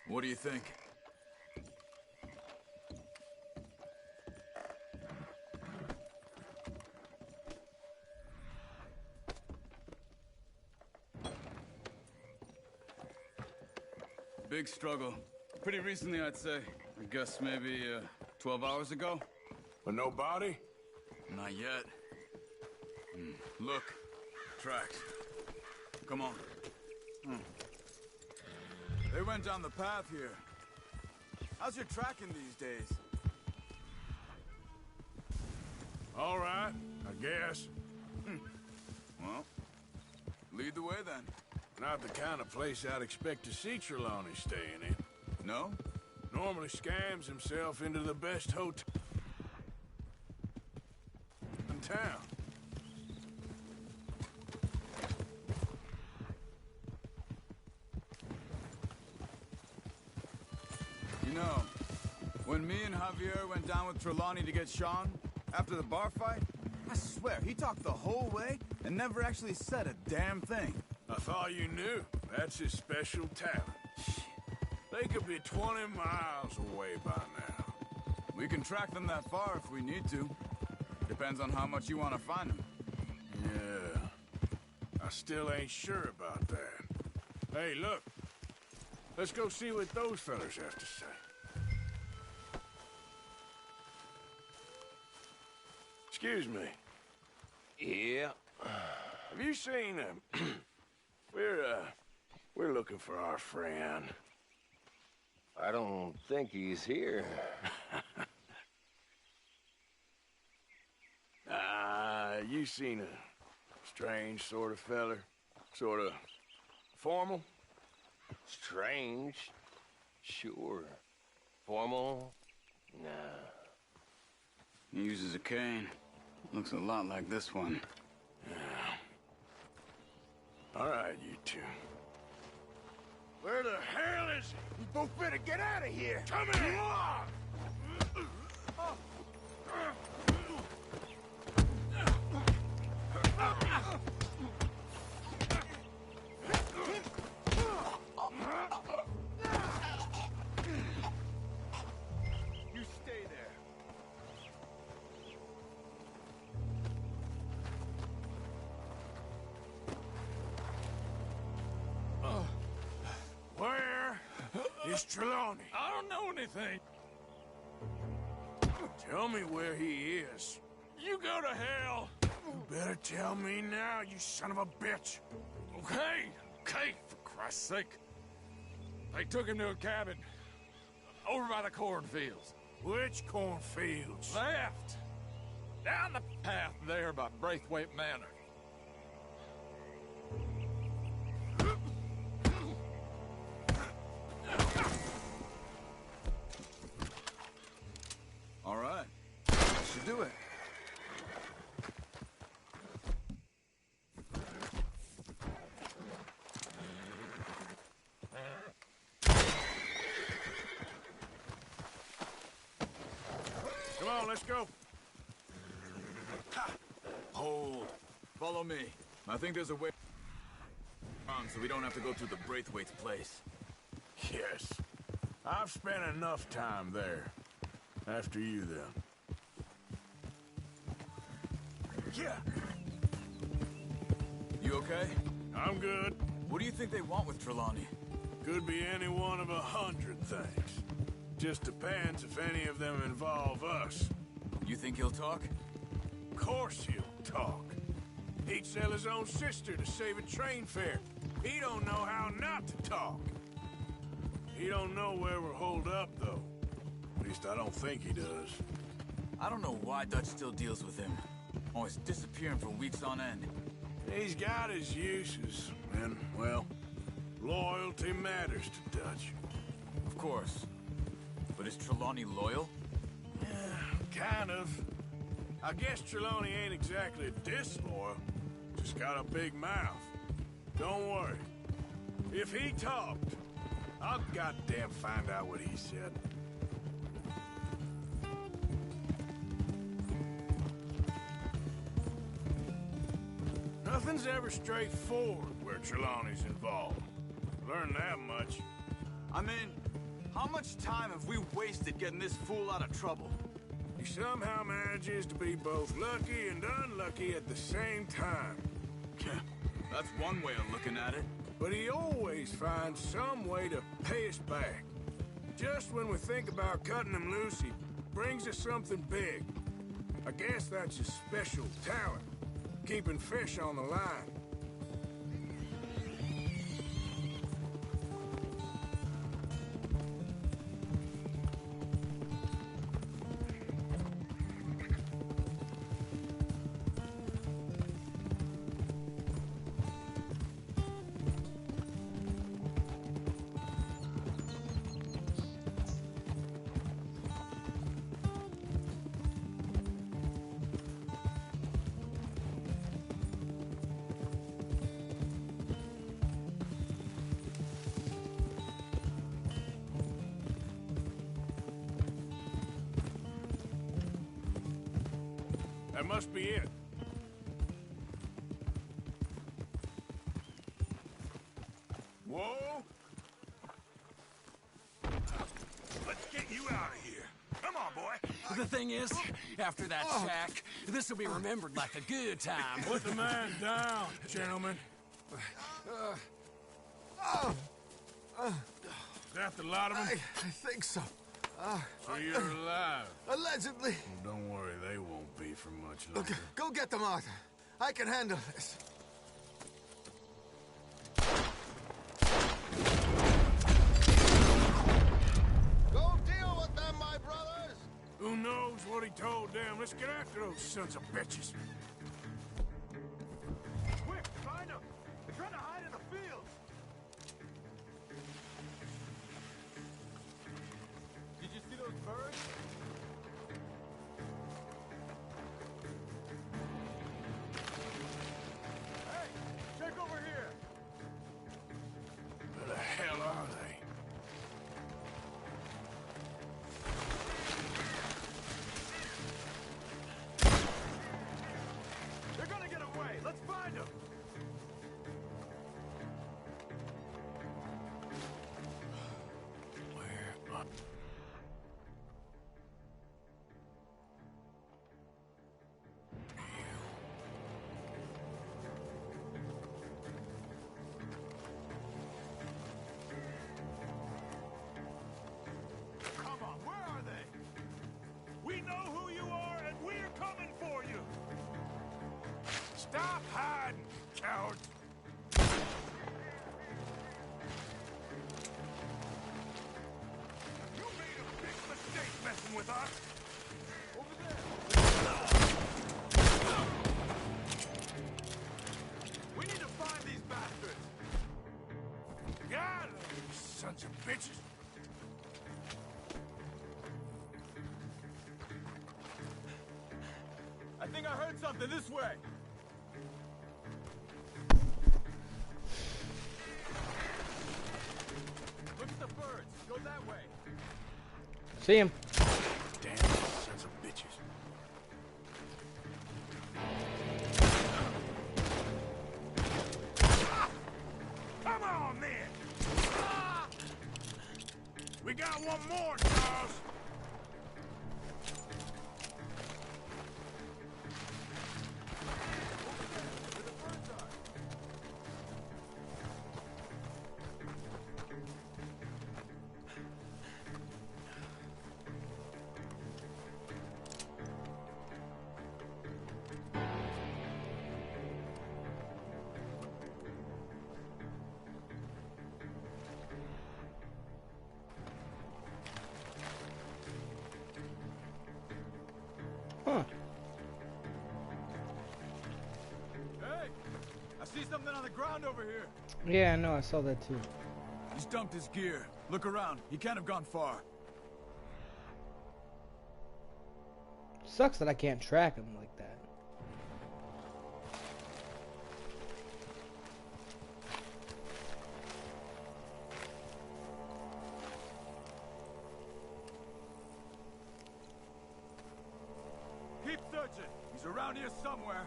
What do you think? Big struggle. Pretty recently, I'd say. I guess maybe 12 hours ago. But no body? Not yet. Look. Tracks. Come on. They went down the path here. How's your tracking these days? All right, I guess. Well, lead the way then. Not the kind of place I'd expect to see Trelawney staying in. No? Normally scams himself into the best hotel in town. You know, when me and Javier went down with Trelawney to get Sean, after the bar fight, I swear, he talked the whole way and never actually said a damn thing. I thought you knew. That's his special talent. They could be 20 miles away by now. We can track them that far if we need to. Depends on how much you want to find them. Yeah. I still ain't sure about that. Hey, look. Let's go see what those fellas have to say. Excuse me. Yeah. Have you seen him? We're looking for our friend. I don't think he's here. You seen a strange sort of feller? Sort of formal? Strange? Sure. Formal? Nah. He uses a cane. Looks a lot like this one. Yeah. All right, you two. Where the hell is he? You both better get out of here! Come here! You stay there. Where is Trelawney? I don't know anything. Tell me where he is. You go to hell. You better tell me now, you son of a bitch. Okay, for Christ's sake. They took him to a cabin over by the cornfields. Which cornfields? Left. Down the path there by Braithwaite Manor. All right. That should do it. Come on, let's go. Hold. Follow me. I think there's a way around so we don't have to go through the Braithwaite's place. Yes. I've spent enough time there. After you, then. Yeah. You okay? I'm good. What do you think they want with Trelawney? Could be any one of 100 things. Just depends if any of them involve us. You think he'll talk? Of course he'll talk. He'd sell his own sister to save a train fare. He don't know how not to talk. He don't know where we're holed up, though. At least I don't think he does. I don't know why Dutch still deals with him. Always disappearing for weeks on end. He's got his uses, and, well, loyalty matters to Dutch. Of course. But is Trelawney loyal? Yeah, kind of. I guess Trelawney ain't exactly disloyal. Just got a big mouth. Don't worry. If he talked, I'll goddamn find out what he said. Nothing's ever straightforward where Trelawney's involved. Learn that much. I mean, How much time have we wasted getting this fool out of trouble? He somehow manages to be both lucky and unlucky at the same time. That's one way of looking at it. But he always finds some way to pay us back. Just when we think about cutting him loose, he brings us something big. I guess that's his special talent, keeping fish on the line. That must be it. Whoa! Let's get you out of here. Come on, boy. The thing is, after that shack, this will be remembered like a good time. Put the man down, gentlemen. Is that the lot of them? I think so. So you're alive? Allegedly. Well, don't worry, they won't be for much longer. Look, go get them, Arthur. I can handle this. Go deal with them, my brothers! Who knows what he told them? Let's get after those sons of bitches. Quick, find them! They're trying to hide in the field! Did you see those birds? Hey, check over here! Where the hell are they? They're gonna get away! Let's find them! Where are... Come on, where are they? We know who you are, and we're coming for you! Stop hiding, cowards! You made a big mistake messing with us! Over there! We need to find these bastards! Got 'em, you sons of bitches! I think I heard something this way! Look at the birds! Go that way! See him. Damn sons of bitches. Come on, then! We got one more, Charles! Huh. Hey! I see something on the ground over here! Yeah, I know. I saw that too. He's dumped his gear. Look around. He can't have gone far. Sucks that I can't track him like that. Keep searching. He's around here somewhere.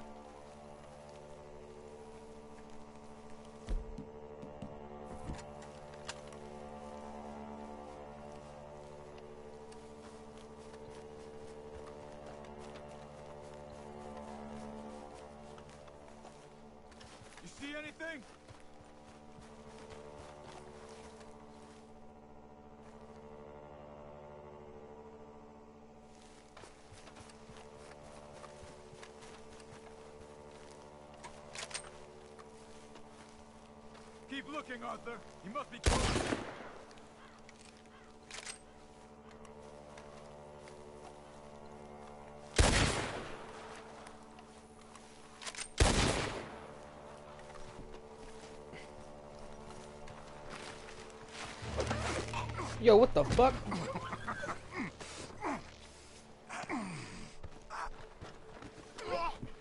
Keep looking, Arthur. He must be close. Yo, what the fuck?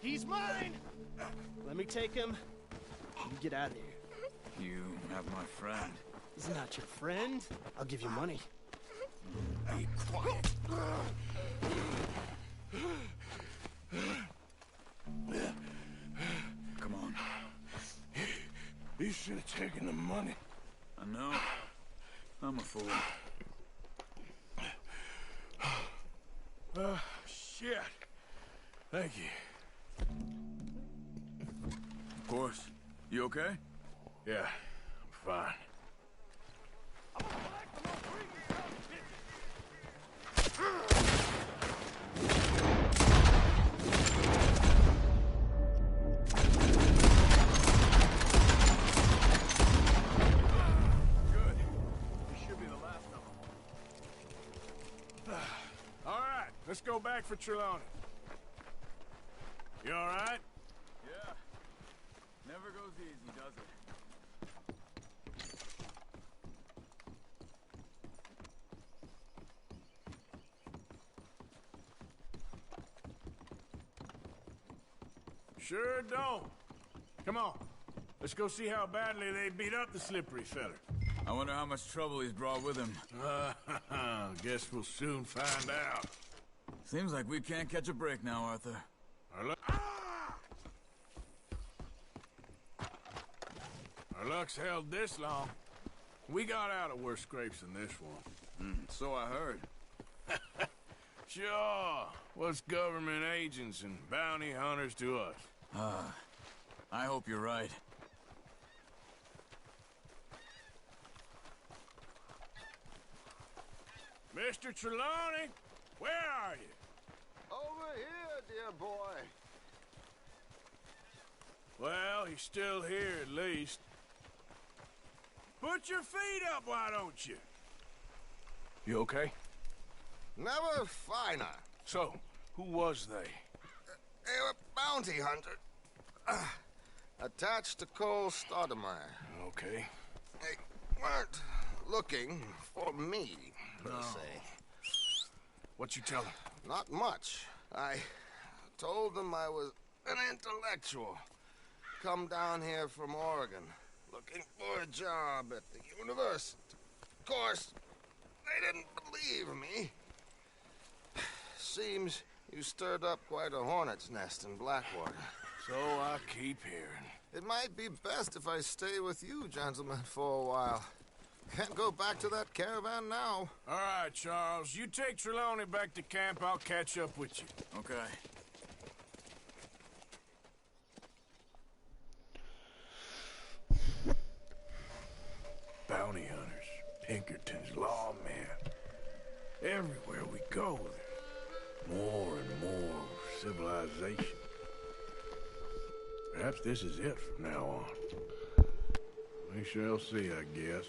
He's mine! Let me take him. You get out of here. You have my friend. He's not your friend. I'll give you money. Be quiet. Come on. You should have taken the money. I know. I'm a fool. Shit. Thank you. Of course. You okay? Yeah, I'm fine. Good. This should be the last of them. All right, let's go back for Trelawney. You all right? Yeah. Never goes easy, does it? Sure don't. Come on. Let's go see how badly they beat up the slippery feller. I wonder how much trouble he's brought with him. Guess we'll soon find out. Seems like we can't catch a break now, Arthur. Our luck's held this long. We got out of worse scrapes than this one. So I heard. Sure. What's government agents and bounty hunters to us? I hope you're right. Mr. Trelawney, where are you? Over here, dear boy. Well, he's still here at least. Put your feet up, why don't you? You okay? Never finer. So, who was they? They were bounty hunters. Attached to Cole Stoudemire. Okay. They weren't looking for me, per se. What you tell them? Not much. I told them I was an intellectual. Come down here from Oregon, looking for a job at the university. Of course, they didn't believe me. Seems you stirred up quite a hornet's nest in Blackwater. So I keep hearing. It might be best if I stay with you, gentlemen, for a while. Can't go back to that caravan now. All right, Charles. You take Trelawney back to camp. I'll catch up with you. Okay. Bounty hunters, Pinkerton's lawmen. Everywhere we go, there's more and more civilization. Perhaps this is it from now on. We shall see, I guess.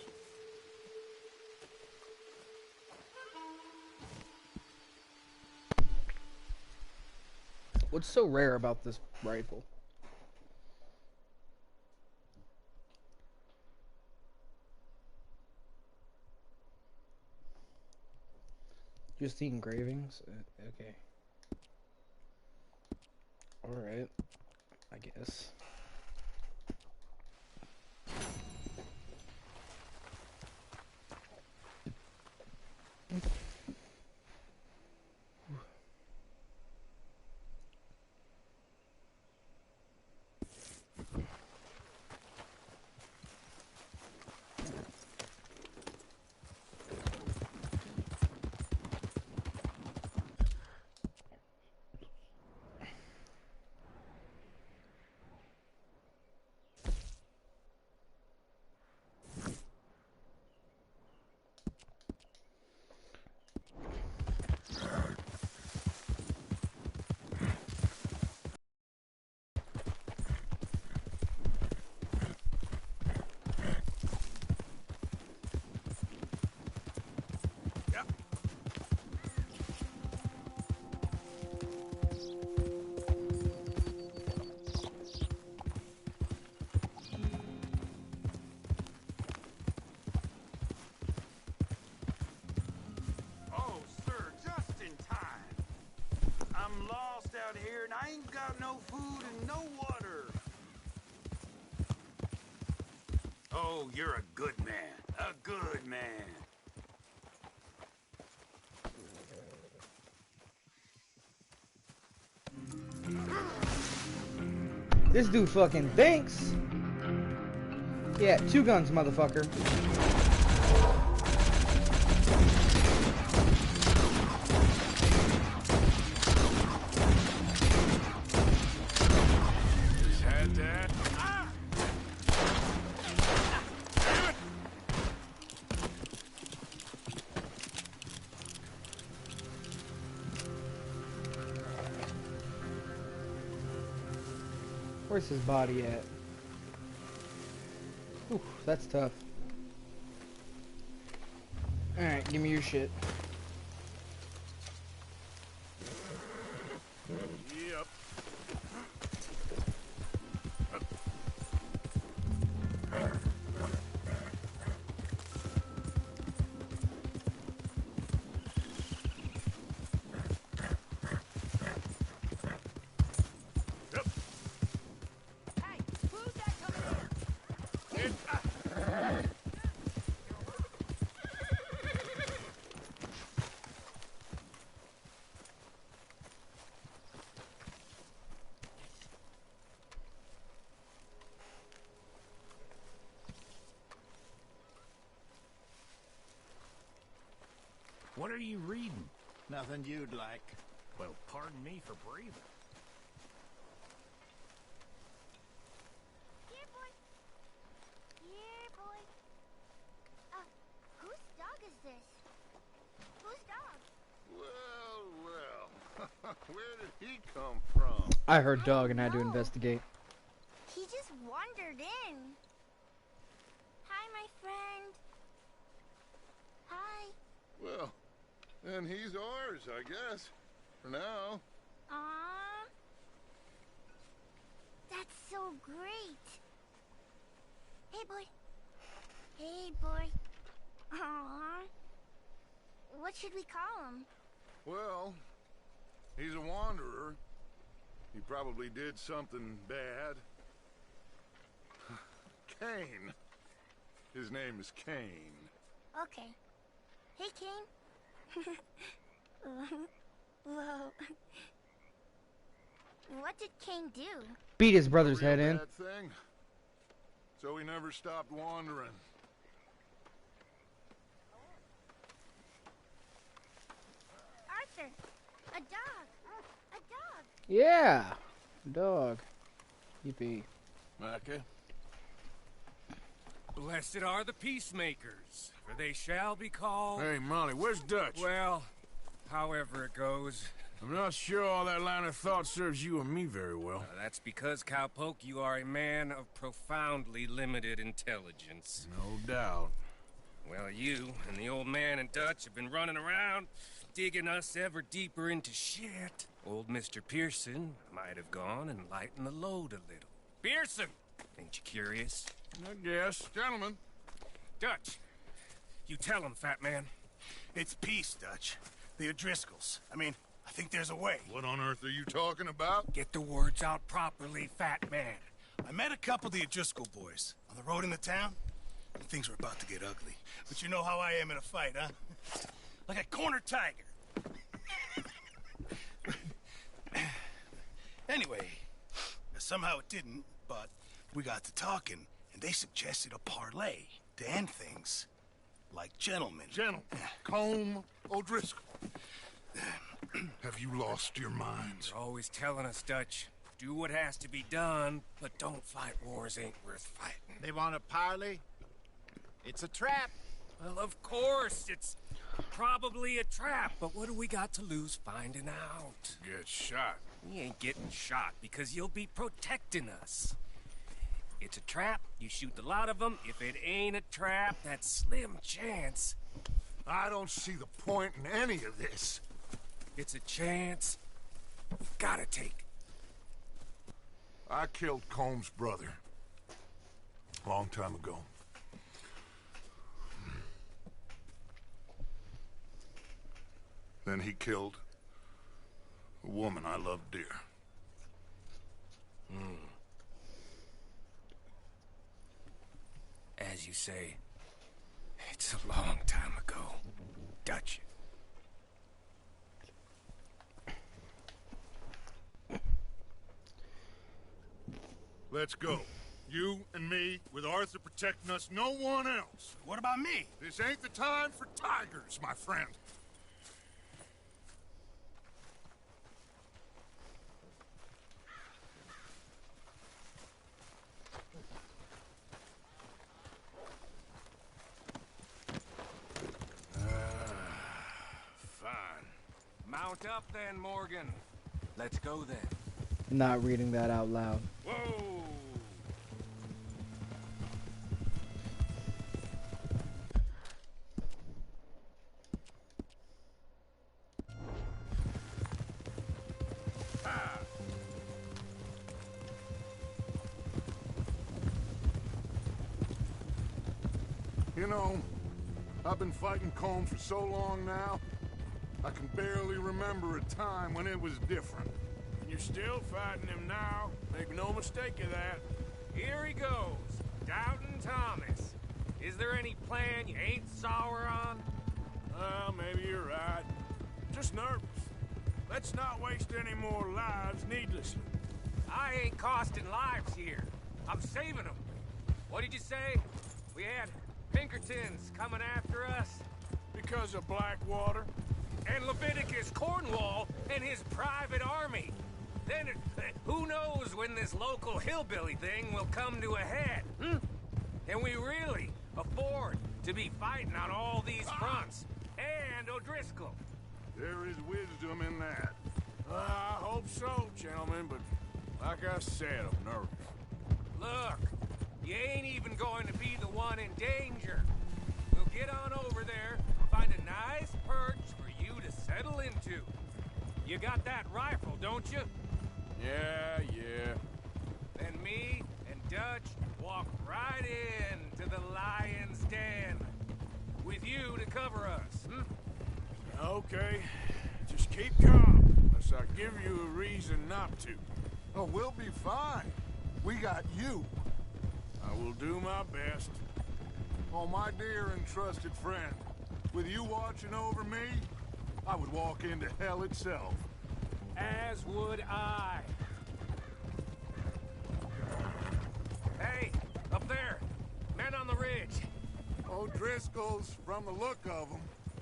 What's so rare about this rifle? Just the engravings? Okay. Alright. I guess. I ain't got no food and no water. Oh, you're a good man. A good man. This dude fucking thinks. Yeah, 2 guns, motherfucker. Just had that. Ah! Damn it! Where's his body at? Ooh, that's tough. Alright, give me your shit. Yep. What are you reading? Nothing you'd like. Well, pardon me for breathing. Here, boy. Here, boy. Whose dog is this? Whose dog? Well, where did he come from? I heard dog and I had to investigate. He just wandered in. Hi, my friend. Hi. Well, then he's ours, I guess. For now. Aww. That's so great. Hey, boy. Hey, boy. Aww. What should we call him? Well, he's a wanderer. He probably did something bad. Cain. His name is Cain. Okay. Hey, Cain. Whoa. What did Cain do? Beat his brother's Real head in. bad thing. So he never stopped wandering. Arthur, a dog. A dog. Yeah, dog. Yippee. Okay. Blessed are the peacemakers, for they shall be called... Hey, Molly, where's Dutch? Well, however it goes. I'm not sure all that line of thought serves you and me very well. That's because, Cowpoke, you are a man of profoundly limited intelligence. No doubt. Well, you and the old man and Dutch have been running around, digging us ever deeper into shit. Old Mr. Pearson might have gone and lightened the load a little. Pearson! Ain't you curious? I guess. Gentlemen. Dutch, you tell him, fat man. It's peace, Dutch. The O'Driscolls. I mean, I think there's a way. What on earth are you talking about? Get the words out properly, fat man. I met a couple of the O'Driscoll boys on the road in the town, and things were about to get ugly. But you know how I am in a fight, huh? Like a corner tiger. Anyway, somehow it didn't, but we got to talking, and they suggested a parlay to end things like gentlemen. Gentlemen. Combe O'Driscoll. Have you lost your minds? You're always telling us, Dutch. Do what has to be done, but don't fight wars ain't worth fighting. They want a parley? It's a trap. Well, of course, it's probably a trap, but what do we got to lose finding out? Get shot. We ain't getting shot because you'll be protecting us. It's a trap, you shoot the lot of them. If it ain't a trap, that's slim chance. I don't see the point in any of this. It's a chance you gotta take. I killed Combs' brother. A long time ago. Then he killed a woman I loved dear. As you say, it's a long time ago, Dutch. Let's go. You and me, with Arthur protecting us, no one else. What about me? This ain't the time for tigers, my friend. Fine. Mount up then, Morgan. Let's go then. Not reading that out loud. Whoa! You know, I've been fighting Colm for so long now, I can barely remember a time when it was different. You're still fighting him now. Make no mistake of that. Here he goes. Doubting Thomas. Is there any plan you ain't sour on? Well, maybe you're right. Just nervous. Let's not waste any more lives needlessly. I ain't costing lives here. I'm saving them. What did you say? We had Pinkertons coming after us? Because of Blackwater? And Leviticus Cornwall and his private army. Then, who knows when this local hillbilly thing will come to a head, Can we really afford to be fighting on all these fronts? And O'Driscoll. There is wisdom in that. I hope so, gentlemen, but like I said, I'm nervous. Look, you ain't even going to be the one in danger. We'll get on over there, find a nice perch for you to settle into. You got that rifle, don't you? Yeah. Then me and Dutch walk right in to the lion's den. With you to cover us, Okay. Just keep calm, unless I give you a reason not to. Oh, we'll be fine. We got you. I will do my best. Oh, my dear and trusted friend, with you watching over me, I would walk into hell itself. As would I. Hey, up there. Men on the ridge. O'Driscoll's, from the look of them.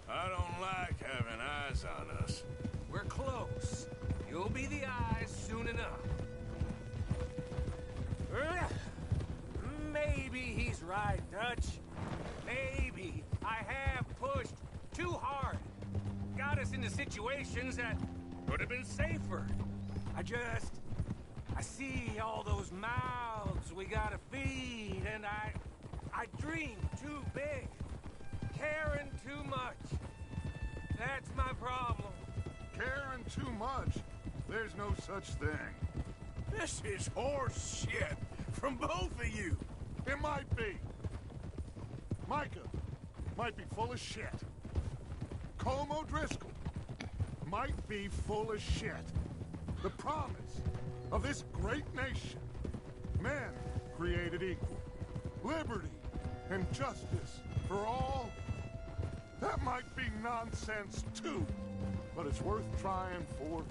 I don't like having eyes on us. We're close. You'll be the eyes soon enough. Maybe he's right, Dutch. Maybe I have pushed too hard. Got us into situations that could have been safer. I see all those mouths we gotta feed, and I dream too big. Caring too much. That's my problem. Caring too much? There's no such thing. This is horse shit from both of you. It might be. Micah might be full of shit. Colm O'Driscoll might be full of shit. The promise of this great nation. Men created equal. Liberty and justice for all. That might be nonsense too, but it's worth trying for.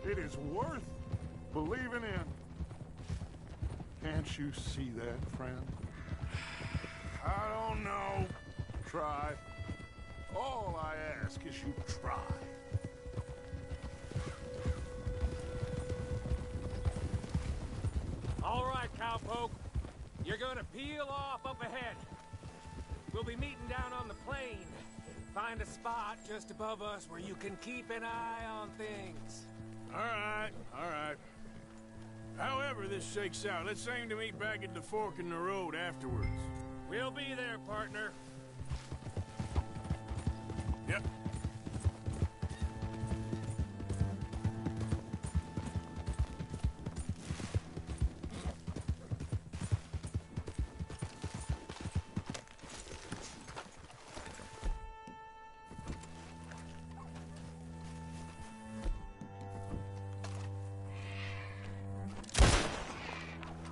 It is worth believing in. Can't you see that, friend? I don't know. Try. All I ask is you try. All right, cowpoke. You're gonna peel off up ahead. We'll be meeting down on the plain. Find a spot just above us where you can keep an eye on things. All right. However this shakes out, let's aim to meet back at the fork in the road afterwards. We'll be there, partner. Yep.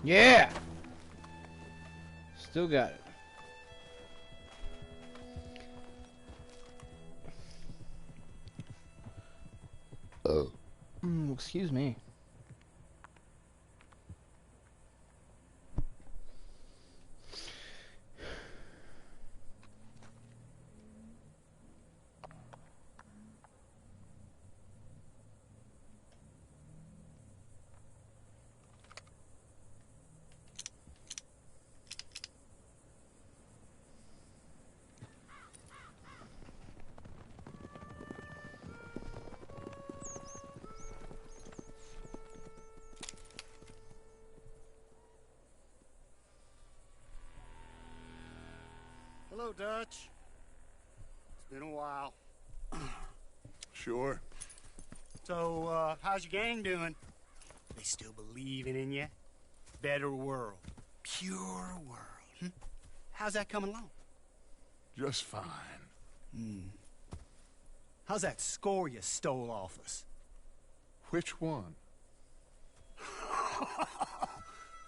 Yeah! Still got it. Oh. Excuse me. Hello, Dutch. It's been a while. Sure. So, how's your gang doing? They still believing in you? Better world. Pure world. How's that coming along? Just fine. How's that score you stole off us? Which one?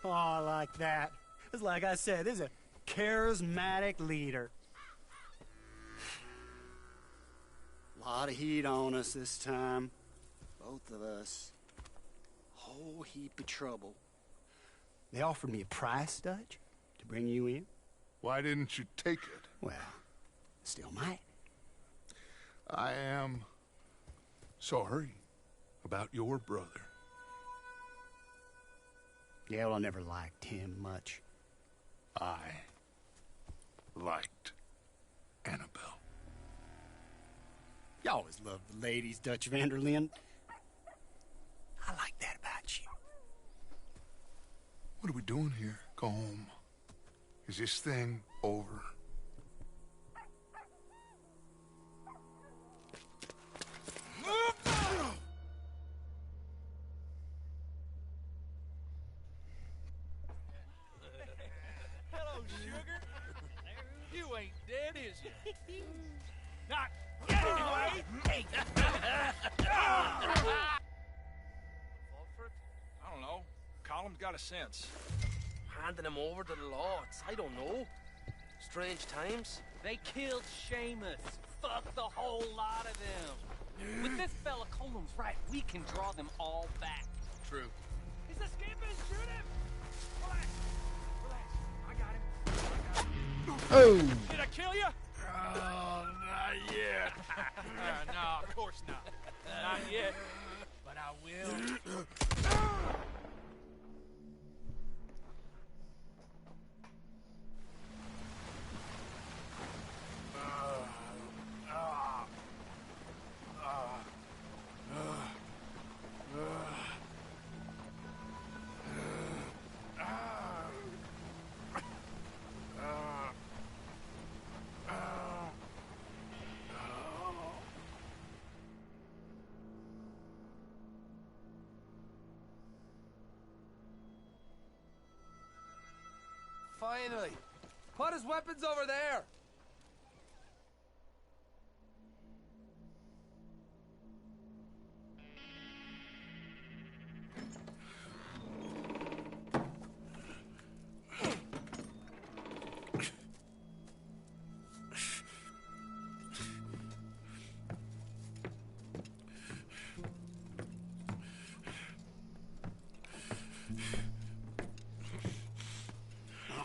Oh, I like that. It's like I said, this is a charismatic leader. Lot of heat on us this time. Both of us. Whole heap of trouble. They offered me a price, Dutch, to bring you in. Why didn't you take it? Well, still might. I am sorry about your brother. Yeah, well, I never liked him much. I liked Annabelle. You always loved the ladies, Dutch Vanderlyn. I like that about you. What are we doing here? Go home. Is this thing over? Hello, sugar. You ain't dead, is you? Not yet, anyway. I don't know. Column's got a sense. Handing him over to the lords. I don't know. Strange times. They killed Seamus. Fuck the whole lot of them. With this fella Colum's right, we can draw them all back. True. He's escaping. Shoot him. Relax. Relax. I got him. Oh! Did I kill you? Oh, not yet. No, of course not. Not yet. But I will. Finally! Put his weapons over there!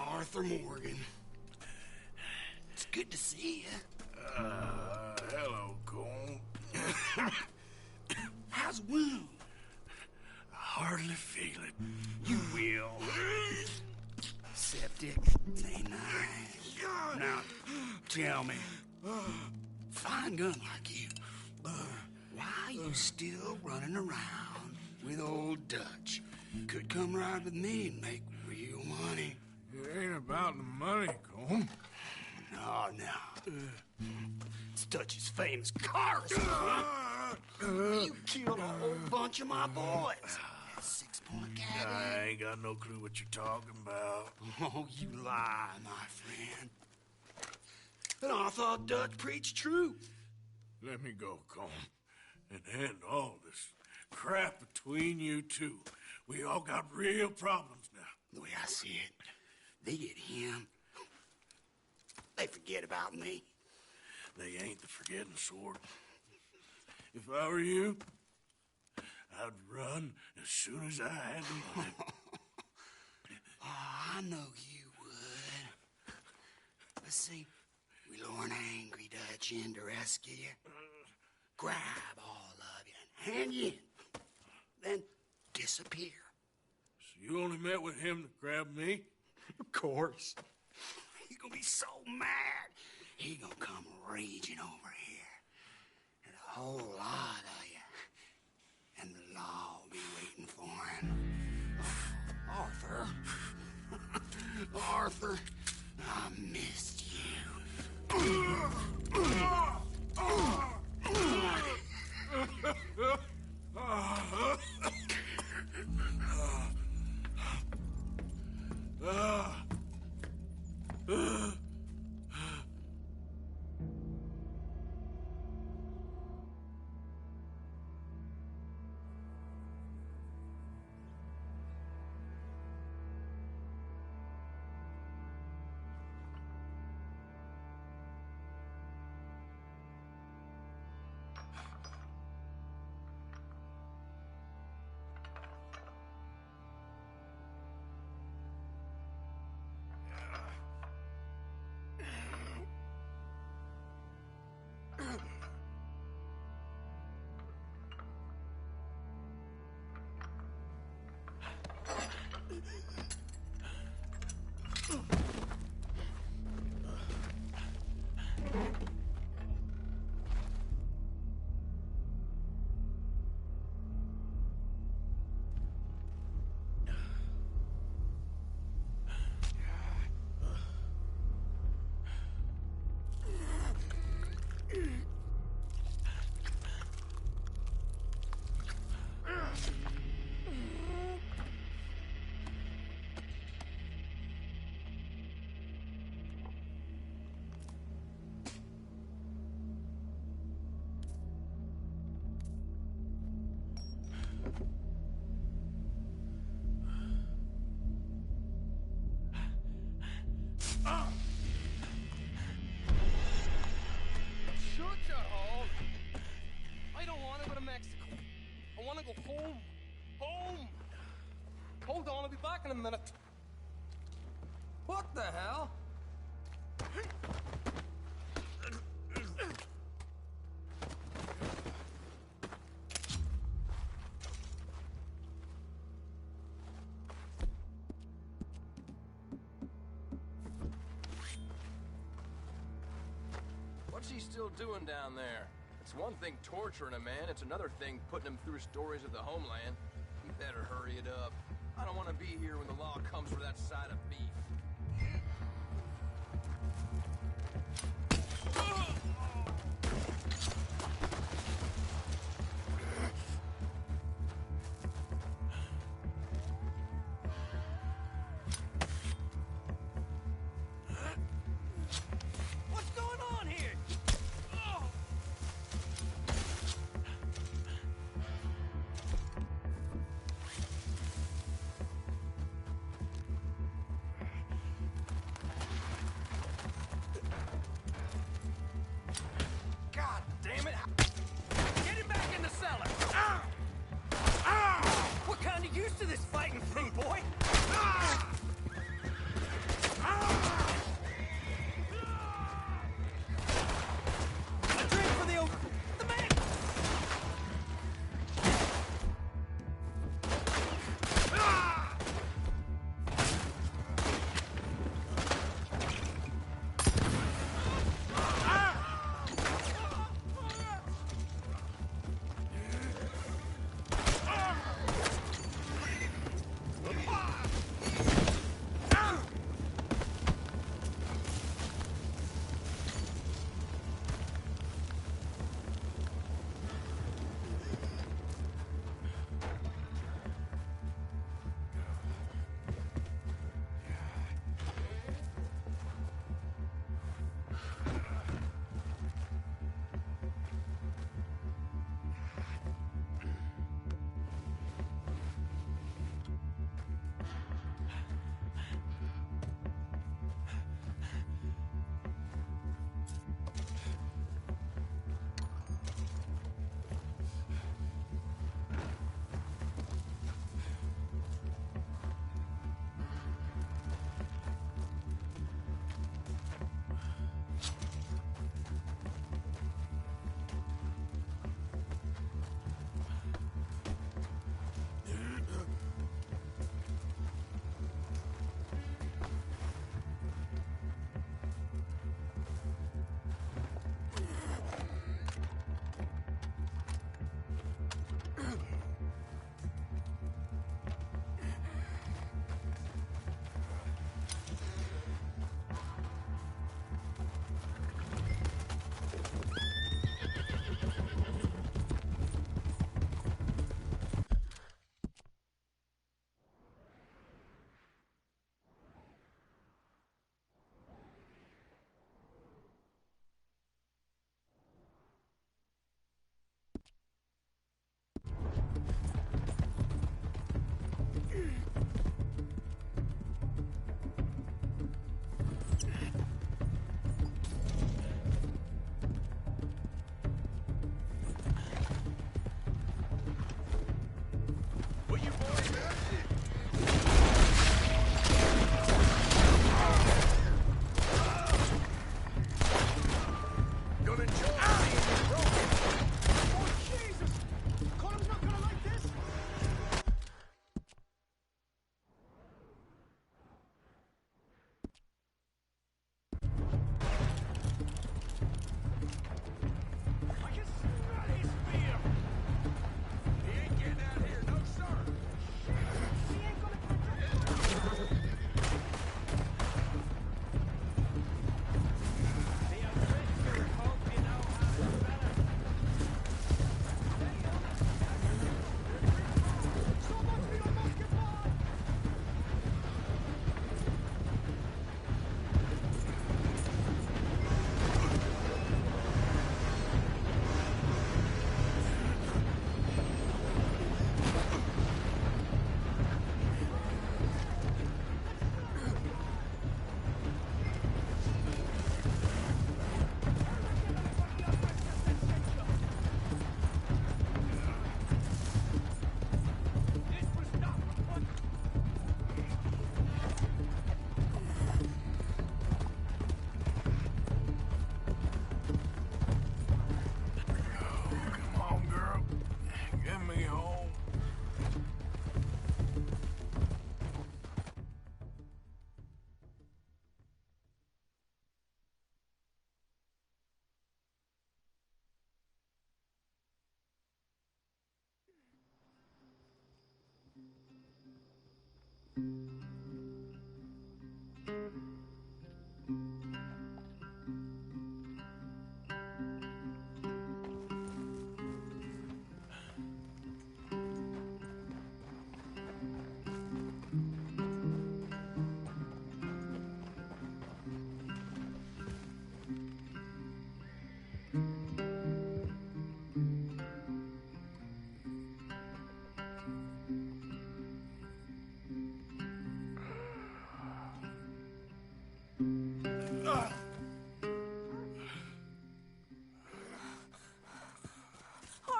Arthur Morgan. It's good to see you. Hello, Cole. How's the wound? I hardly feel it. You will. Septic. Ain't nice. Now, tell me. Fine gun like you. Why you still running around with old Dutch? Could come right with me and make real money. It ain't about the money, Cole. No. It's Dutch's famous car. You killed a whole bunch of my boys. That 6-point gag. I ain't got no clue what you're talking about. Oh, you lie, my friend. And I thought Dutch preached truth. Let me go, Cole, and end all this crap between you two. We all got real problems now. The way I see it, they get him, they forget about me. They ain't the forgetting sort. If I were you, I'd run as soon as I had the money. Oh, I know you would. But see, we lure an angry Dutch in to rescue you, grab all of you, and hand you in, then disappear. So you only met with him to grab me? Of course. He gonna be so mad, he gonna come raging over here. And a whole lot of you. And the law will be waiting for him. Arthur. Arthur, I missed you. Go home. Home! Hold on, I'll be back in a minute. What the hell? What's he still doing down there? It's one thing torturing a man, it's another thing putting him through stories of the homeland. You better hurry it up. I don't want to be here when the law comes for that side of beef. What's going on here? God damn it! Get him back in the cellar! We're kinda used to this fighting thing, boy! A drink for the man!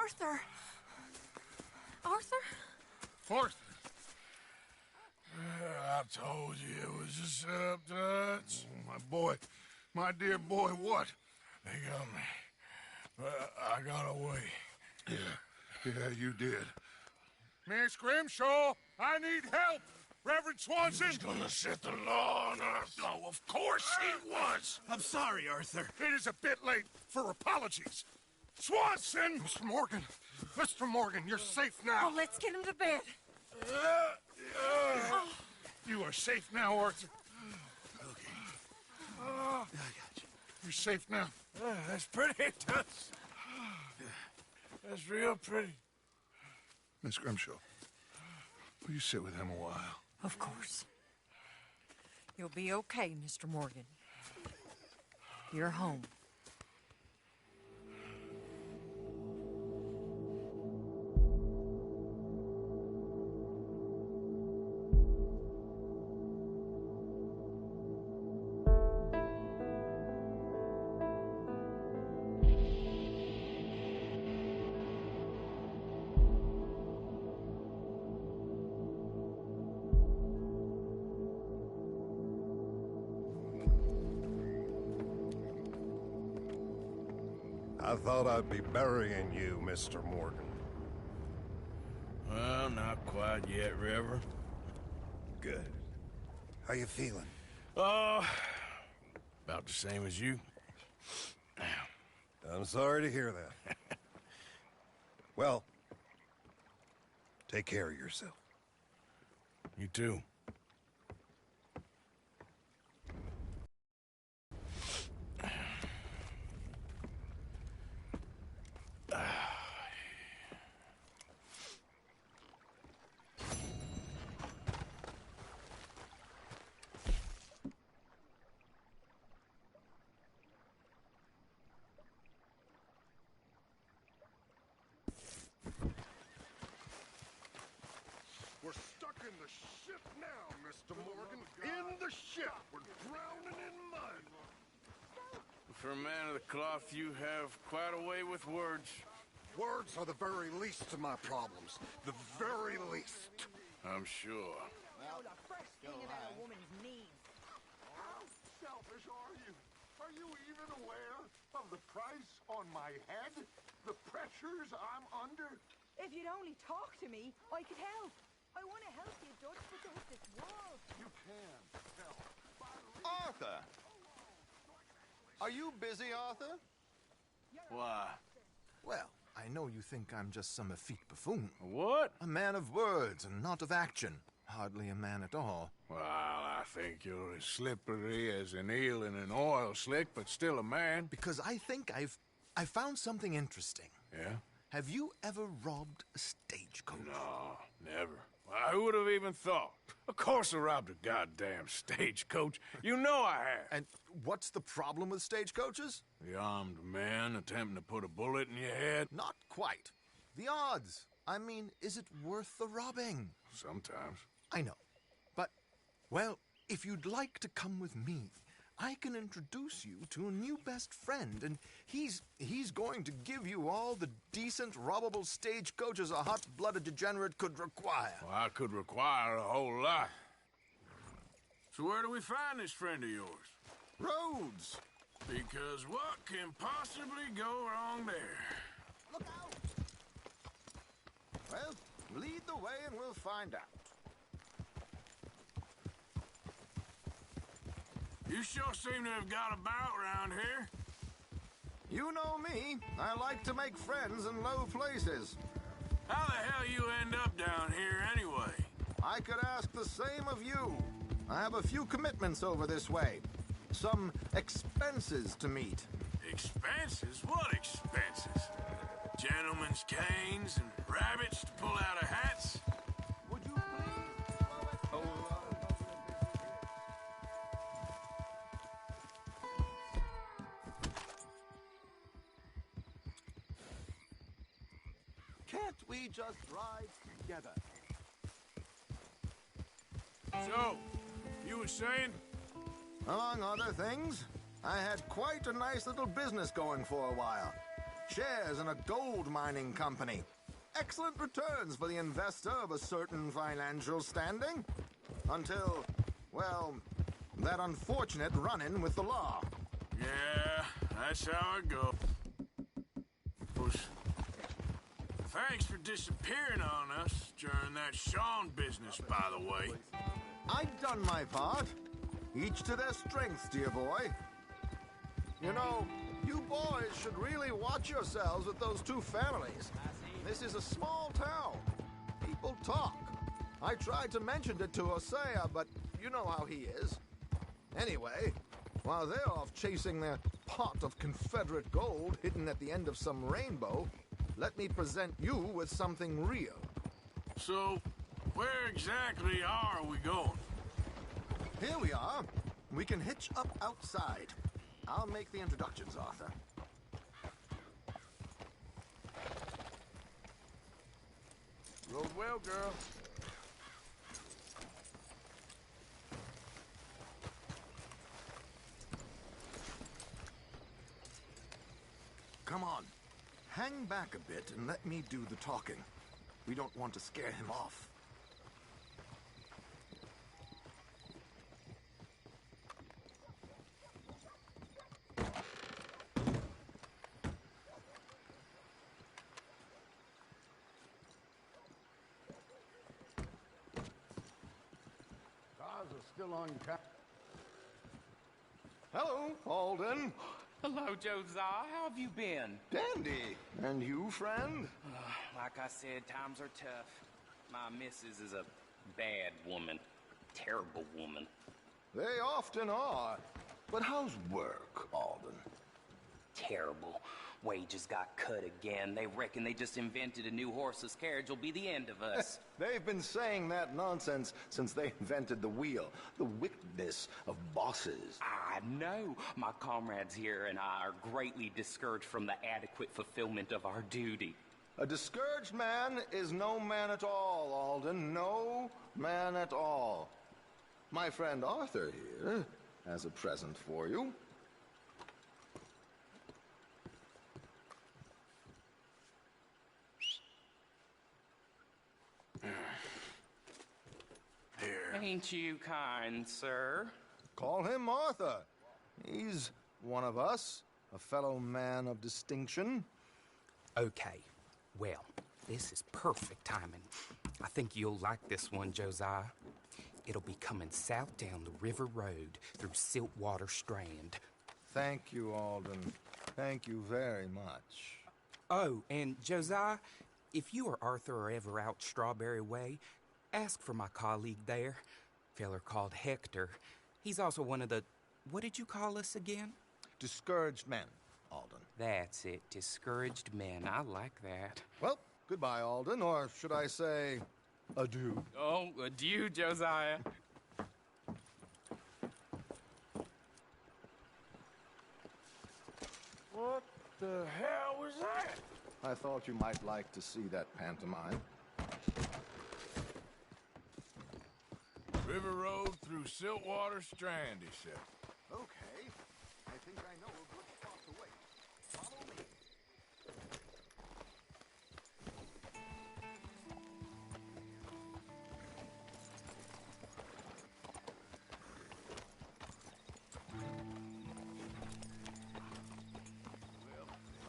Arthur! Arthur? Arthur! I told you it was a setup, Dutch. Oh, my boy. My dear boy, what? They got me. But I got away. Yeah, you did. Miss Grimshaw, I need help! Reverend Swanson! He's gonna set the law on us. Oh, of course he was! I'm sorry, Arthur. It is a bit late for apologies. Swanson! Mr. Morgan! Mr. Morgan, you're safe now. Oh, let's get him to bed. You are safe now, Arthur. Okay. I got you. You're safe now. That's pretty, Dutch. That's real pretty. Miss Grimshaw, will you sit with him a while? Of course. You'll be okay, Mr. Morgan. You're home. I thought I'd be burying you, Mr. Morgan. Well, not quite yet, Reverend. Good. How you feeling? Oh, about the same as you. I'm sorry to hear that. Well, take care of yourself. You too. We're stuck in the ship now, Mr. Morgan. In the ship. We're drowning in mud. For a man of the cloth, you have quite a way with words. Words are the very least of my problems. The very least. I'm sure. Know the first thing about a woman's needs. How selfish are you? Are you even aware of the price on my head? The pressures I'm under? If you'd only talk to me, I could help. I want to help you, Dutch, but there's this world. You can help. Arthur! Are you busy, Arthur? Why? Well, I know you think I'm just some effete buffoon. What? A man of words and not of action. Hardly a man at all. Well, I think you're as slippery as an eel in an oil slick, but still a man. Because I think I found something interesting. Yeah? Have you ever robbed a stagecoach? No, never. I would have even thought. Of course I robbed a goddamn stagecoach. You know I have. And what's the problem with stagecoaches? The armed man attempting to put a bullet in your head? Not quite. The odds. I mean, is it worth the robbing? Sometimes. I know. But, well, if you'd like to come with me, I can introduce you to a new best friend, and he's going to give you all the decent, robbable stagecoaches a hot-blooded degenerate could require. Well, I could require a whole lot. So where do we find this friend of yours? Roads. Because what can possibly go wrong there? Look out! Well, lead the way and we'll find out. You sure seem to have got about around here. You know me. I like to make friends in low places. How the hell you end up down here anyway? I could ask the same of you. I have a few commitments over this way. Some expenses to meet. Expenses? What expenses? Gentlemen's canes and rabbits to pull out of hats? Would you please? Can't we just ride together? So, you were saying? Among other things, I had quite a nice little business going for a while. Shares in a gold mining company. Excellent returns for the investor of a certain financial standing. Until, well, that unfortunate run-in with the law. Yeah, that's how it goes. Thanks for disappearing on us during that Sean business, by the way. I've done my part. Each to their strengths, dear boy. You know, you boys should really watch yourselves with those two families. This is a small town. People talk. I tried to mention it to Hosea, but you know how he is. Anyway, while they're off chasing their pot of Confederate gold hidden at the end of some rainbow, let me present you with something real. So, where exactly are we going? Here we are. We can hitch up outside. I'll make the introductions, Arthur. Rode well, girl. Come on. Hang back a bit and let me do the talking. We don't want to scare him off. Cars are still on cap. Hello, Alden. Hello, Josiah. How have you been? Dandy. And you, friend? Like I said, times are tough. My missus is a bad woman. Terrible woman. They often are. But how's work, Alden? Terrible. Wages got cut again. They reckon they just invented a new horseless carriage will be the end of us. They've been saying that nonsense since they invented the wheel. The wickedness of bosses. I know. My comrades here and I are greatly discouraged from the adequate fulfillment of our duty. A discouraged man is no man at all, Alden. No man at all. My friend Arthur here has a present for you. Here. Ain't you kind, sir? Call him Arthur. He's one of us, a fellow man of distinction. Okay. Well, this is perfect timing. I think you'll like this one, Josiah. It'll be coming south down the river road through Siltwater Strand. Thank you, Alden. Thank you very much. Oh, and Josiah, if you or Arthur are ever out Strawberry Way, ask for my colleague there, feller called Hector. He's also one of the, what did you call us again? Discouraged men, Alden. That's it, discouraged men. I like that. Well, goodbye, Alden, or should I say, adieu. Oh, adieu, Josiah. What the hell was that? I thought you might like to see that pantomime. River Road through Siltwater Strand, he said. Okay. I think I know a good spot to wait. Follow me.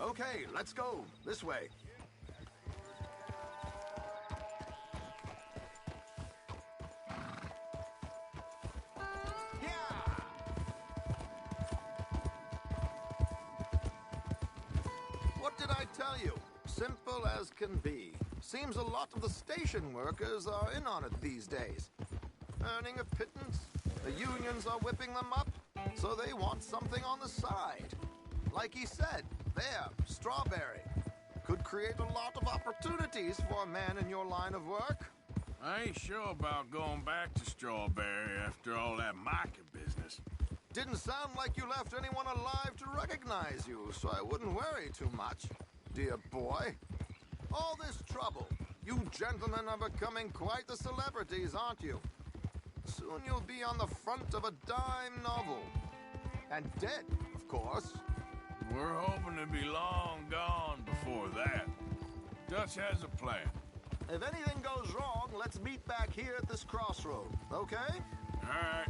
Okay, let's go. This way. What did I tell you? Simple as can be. Seems a lot of the station workers are in on it these days. Earning a pittance. The unions are whipping them up, so they want something on the side. Like he said, there, Strawberry. Could create a lot of opportunities for a man in your line of work. I ain't sure about going back to Strawberry after all that Micah business. Didn't sound like you left anyone alive to recognize you, so I wouldn't worry too much, dear boy. All this trouble. You gentlemen are becoming quite the celebrities, aren't you? Soon you'll be on the front of a dime novel. And dead, of course. We're hoping to be long gone before that. Dutch has a plan. If anything goes wrong, let's meet back here at this crossroad, okay? All right.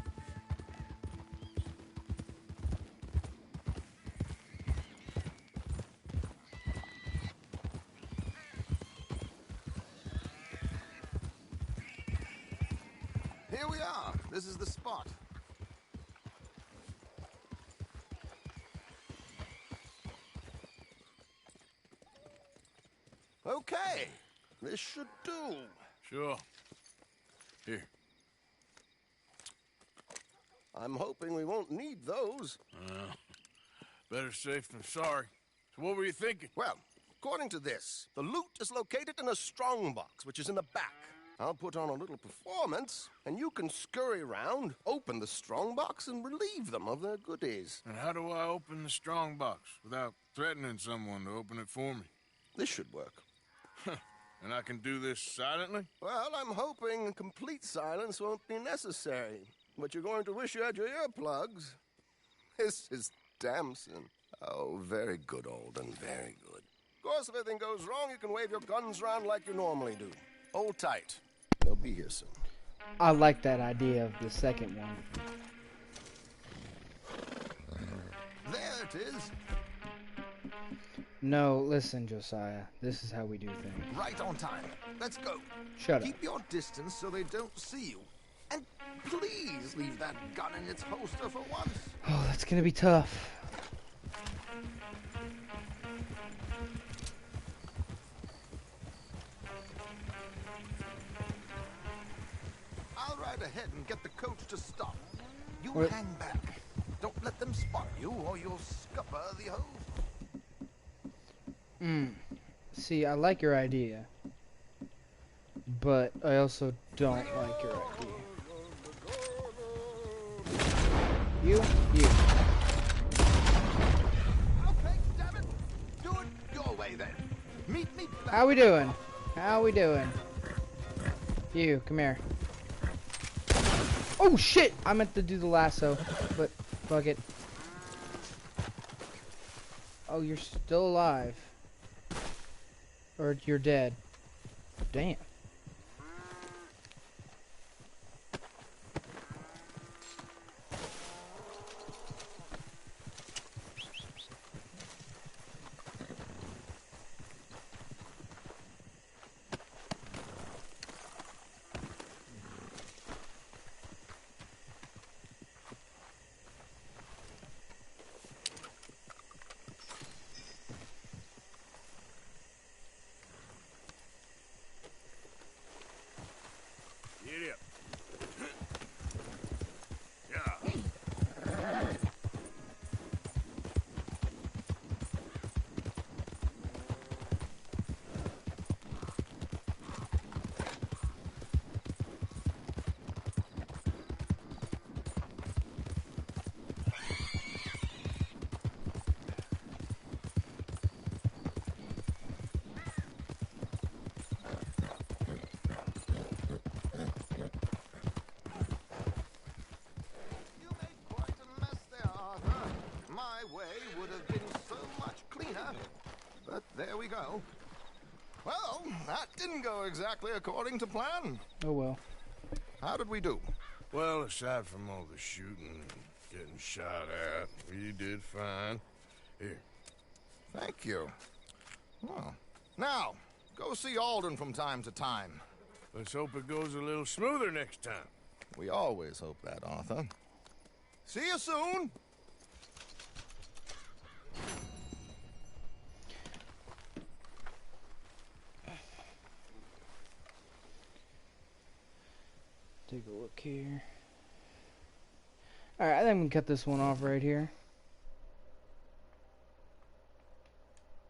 Here we are. This is the spot. Okay. This should do. Sure. Here. I'm hoping we won't need those. Better safe than sorry. So what were you thinking? Well, according to this, the loot is located in a strongbox, which is in the back. I'll put on a little performance, and you can scurry around, open the strongbox, and relieve them of their goodies. And how do I open the strongbox without threatening someone to open it for me? This should work. And I can do this silently? Well, I'm hoping complete silence won't be necessary. But you're going to wish you had your earplugs. This is Damson. Oh, very good, Alden, very good. Of course, if anything goes wrong, you can wave your guns around like you normally do. Hold tight. They'll be here soon. I like that idea of the second one. There it is. No, listen, Josiah. This is how we do things. Right on time. Let's go. Shut up. Keep your distance so they don't see you. And please leave that gun in its holster for once. Oh, that's gonna be tough. I'll ride ahead and get the coach to stop. You What? hang back. Don't let them spot you or you'll scupper the hose. See, I like your idea. But I also don't like your idea. You. Okay, damn it. Do it your way then. Meet me back. How we doing? How we doing? You, come here. Oh shit! I meant to do the lasso, but fuck it. Oh, you're still alive. Or you're dead. Damn. Get up. But there we go. Well, that didn't go exactly according to plan. Oh well. How did we do? Well, aside from all the shooting and getting shot at, we did fine. Here. Thank you. Well, now, go see Alden from time to time. Let's hope it goes a little smoother next time. We always hope that, Arthur. See you soon! Take a look here. Alright, I think we can cut this one off right here.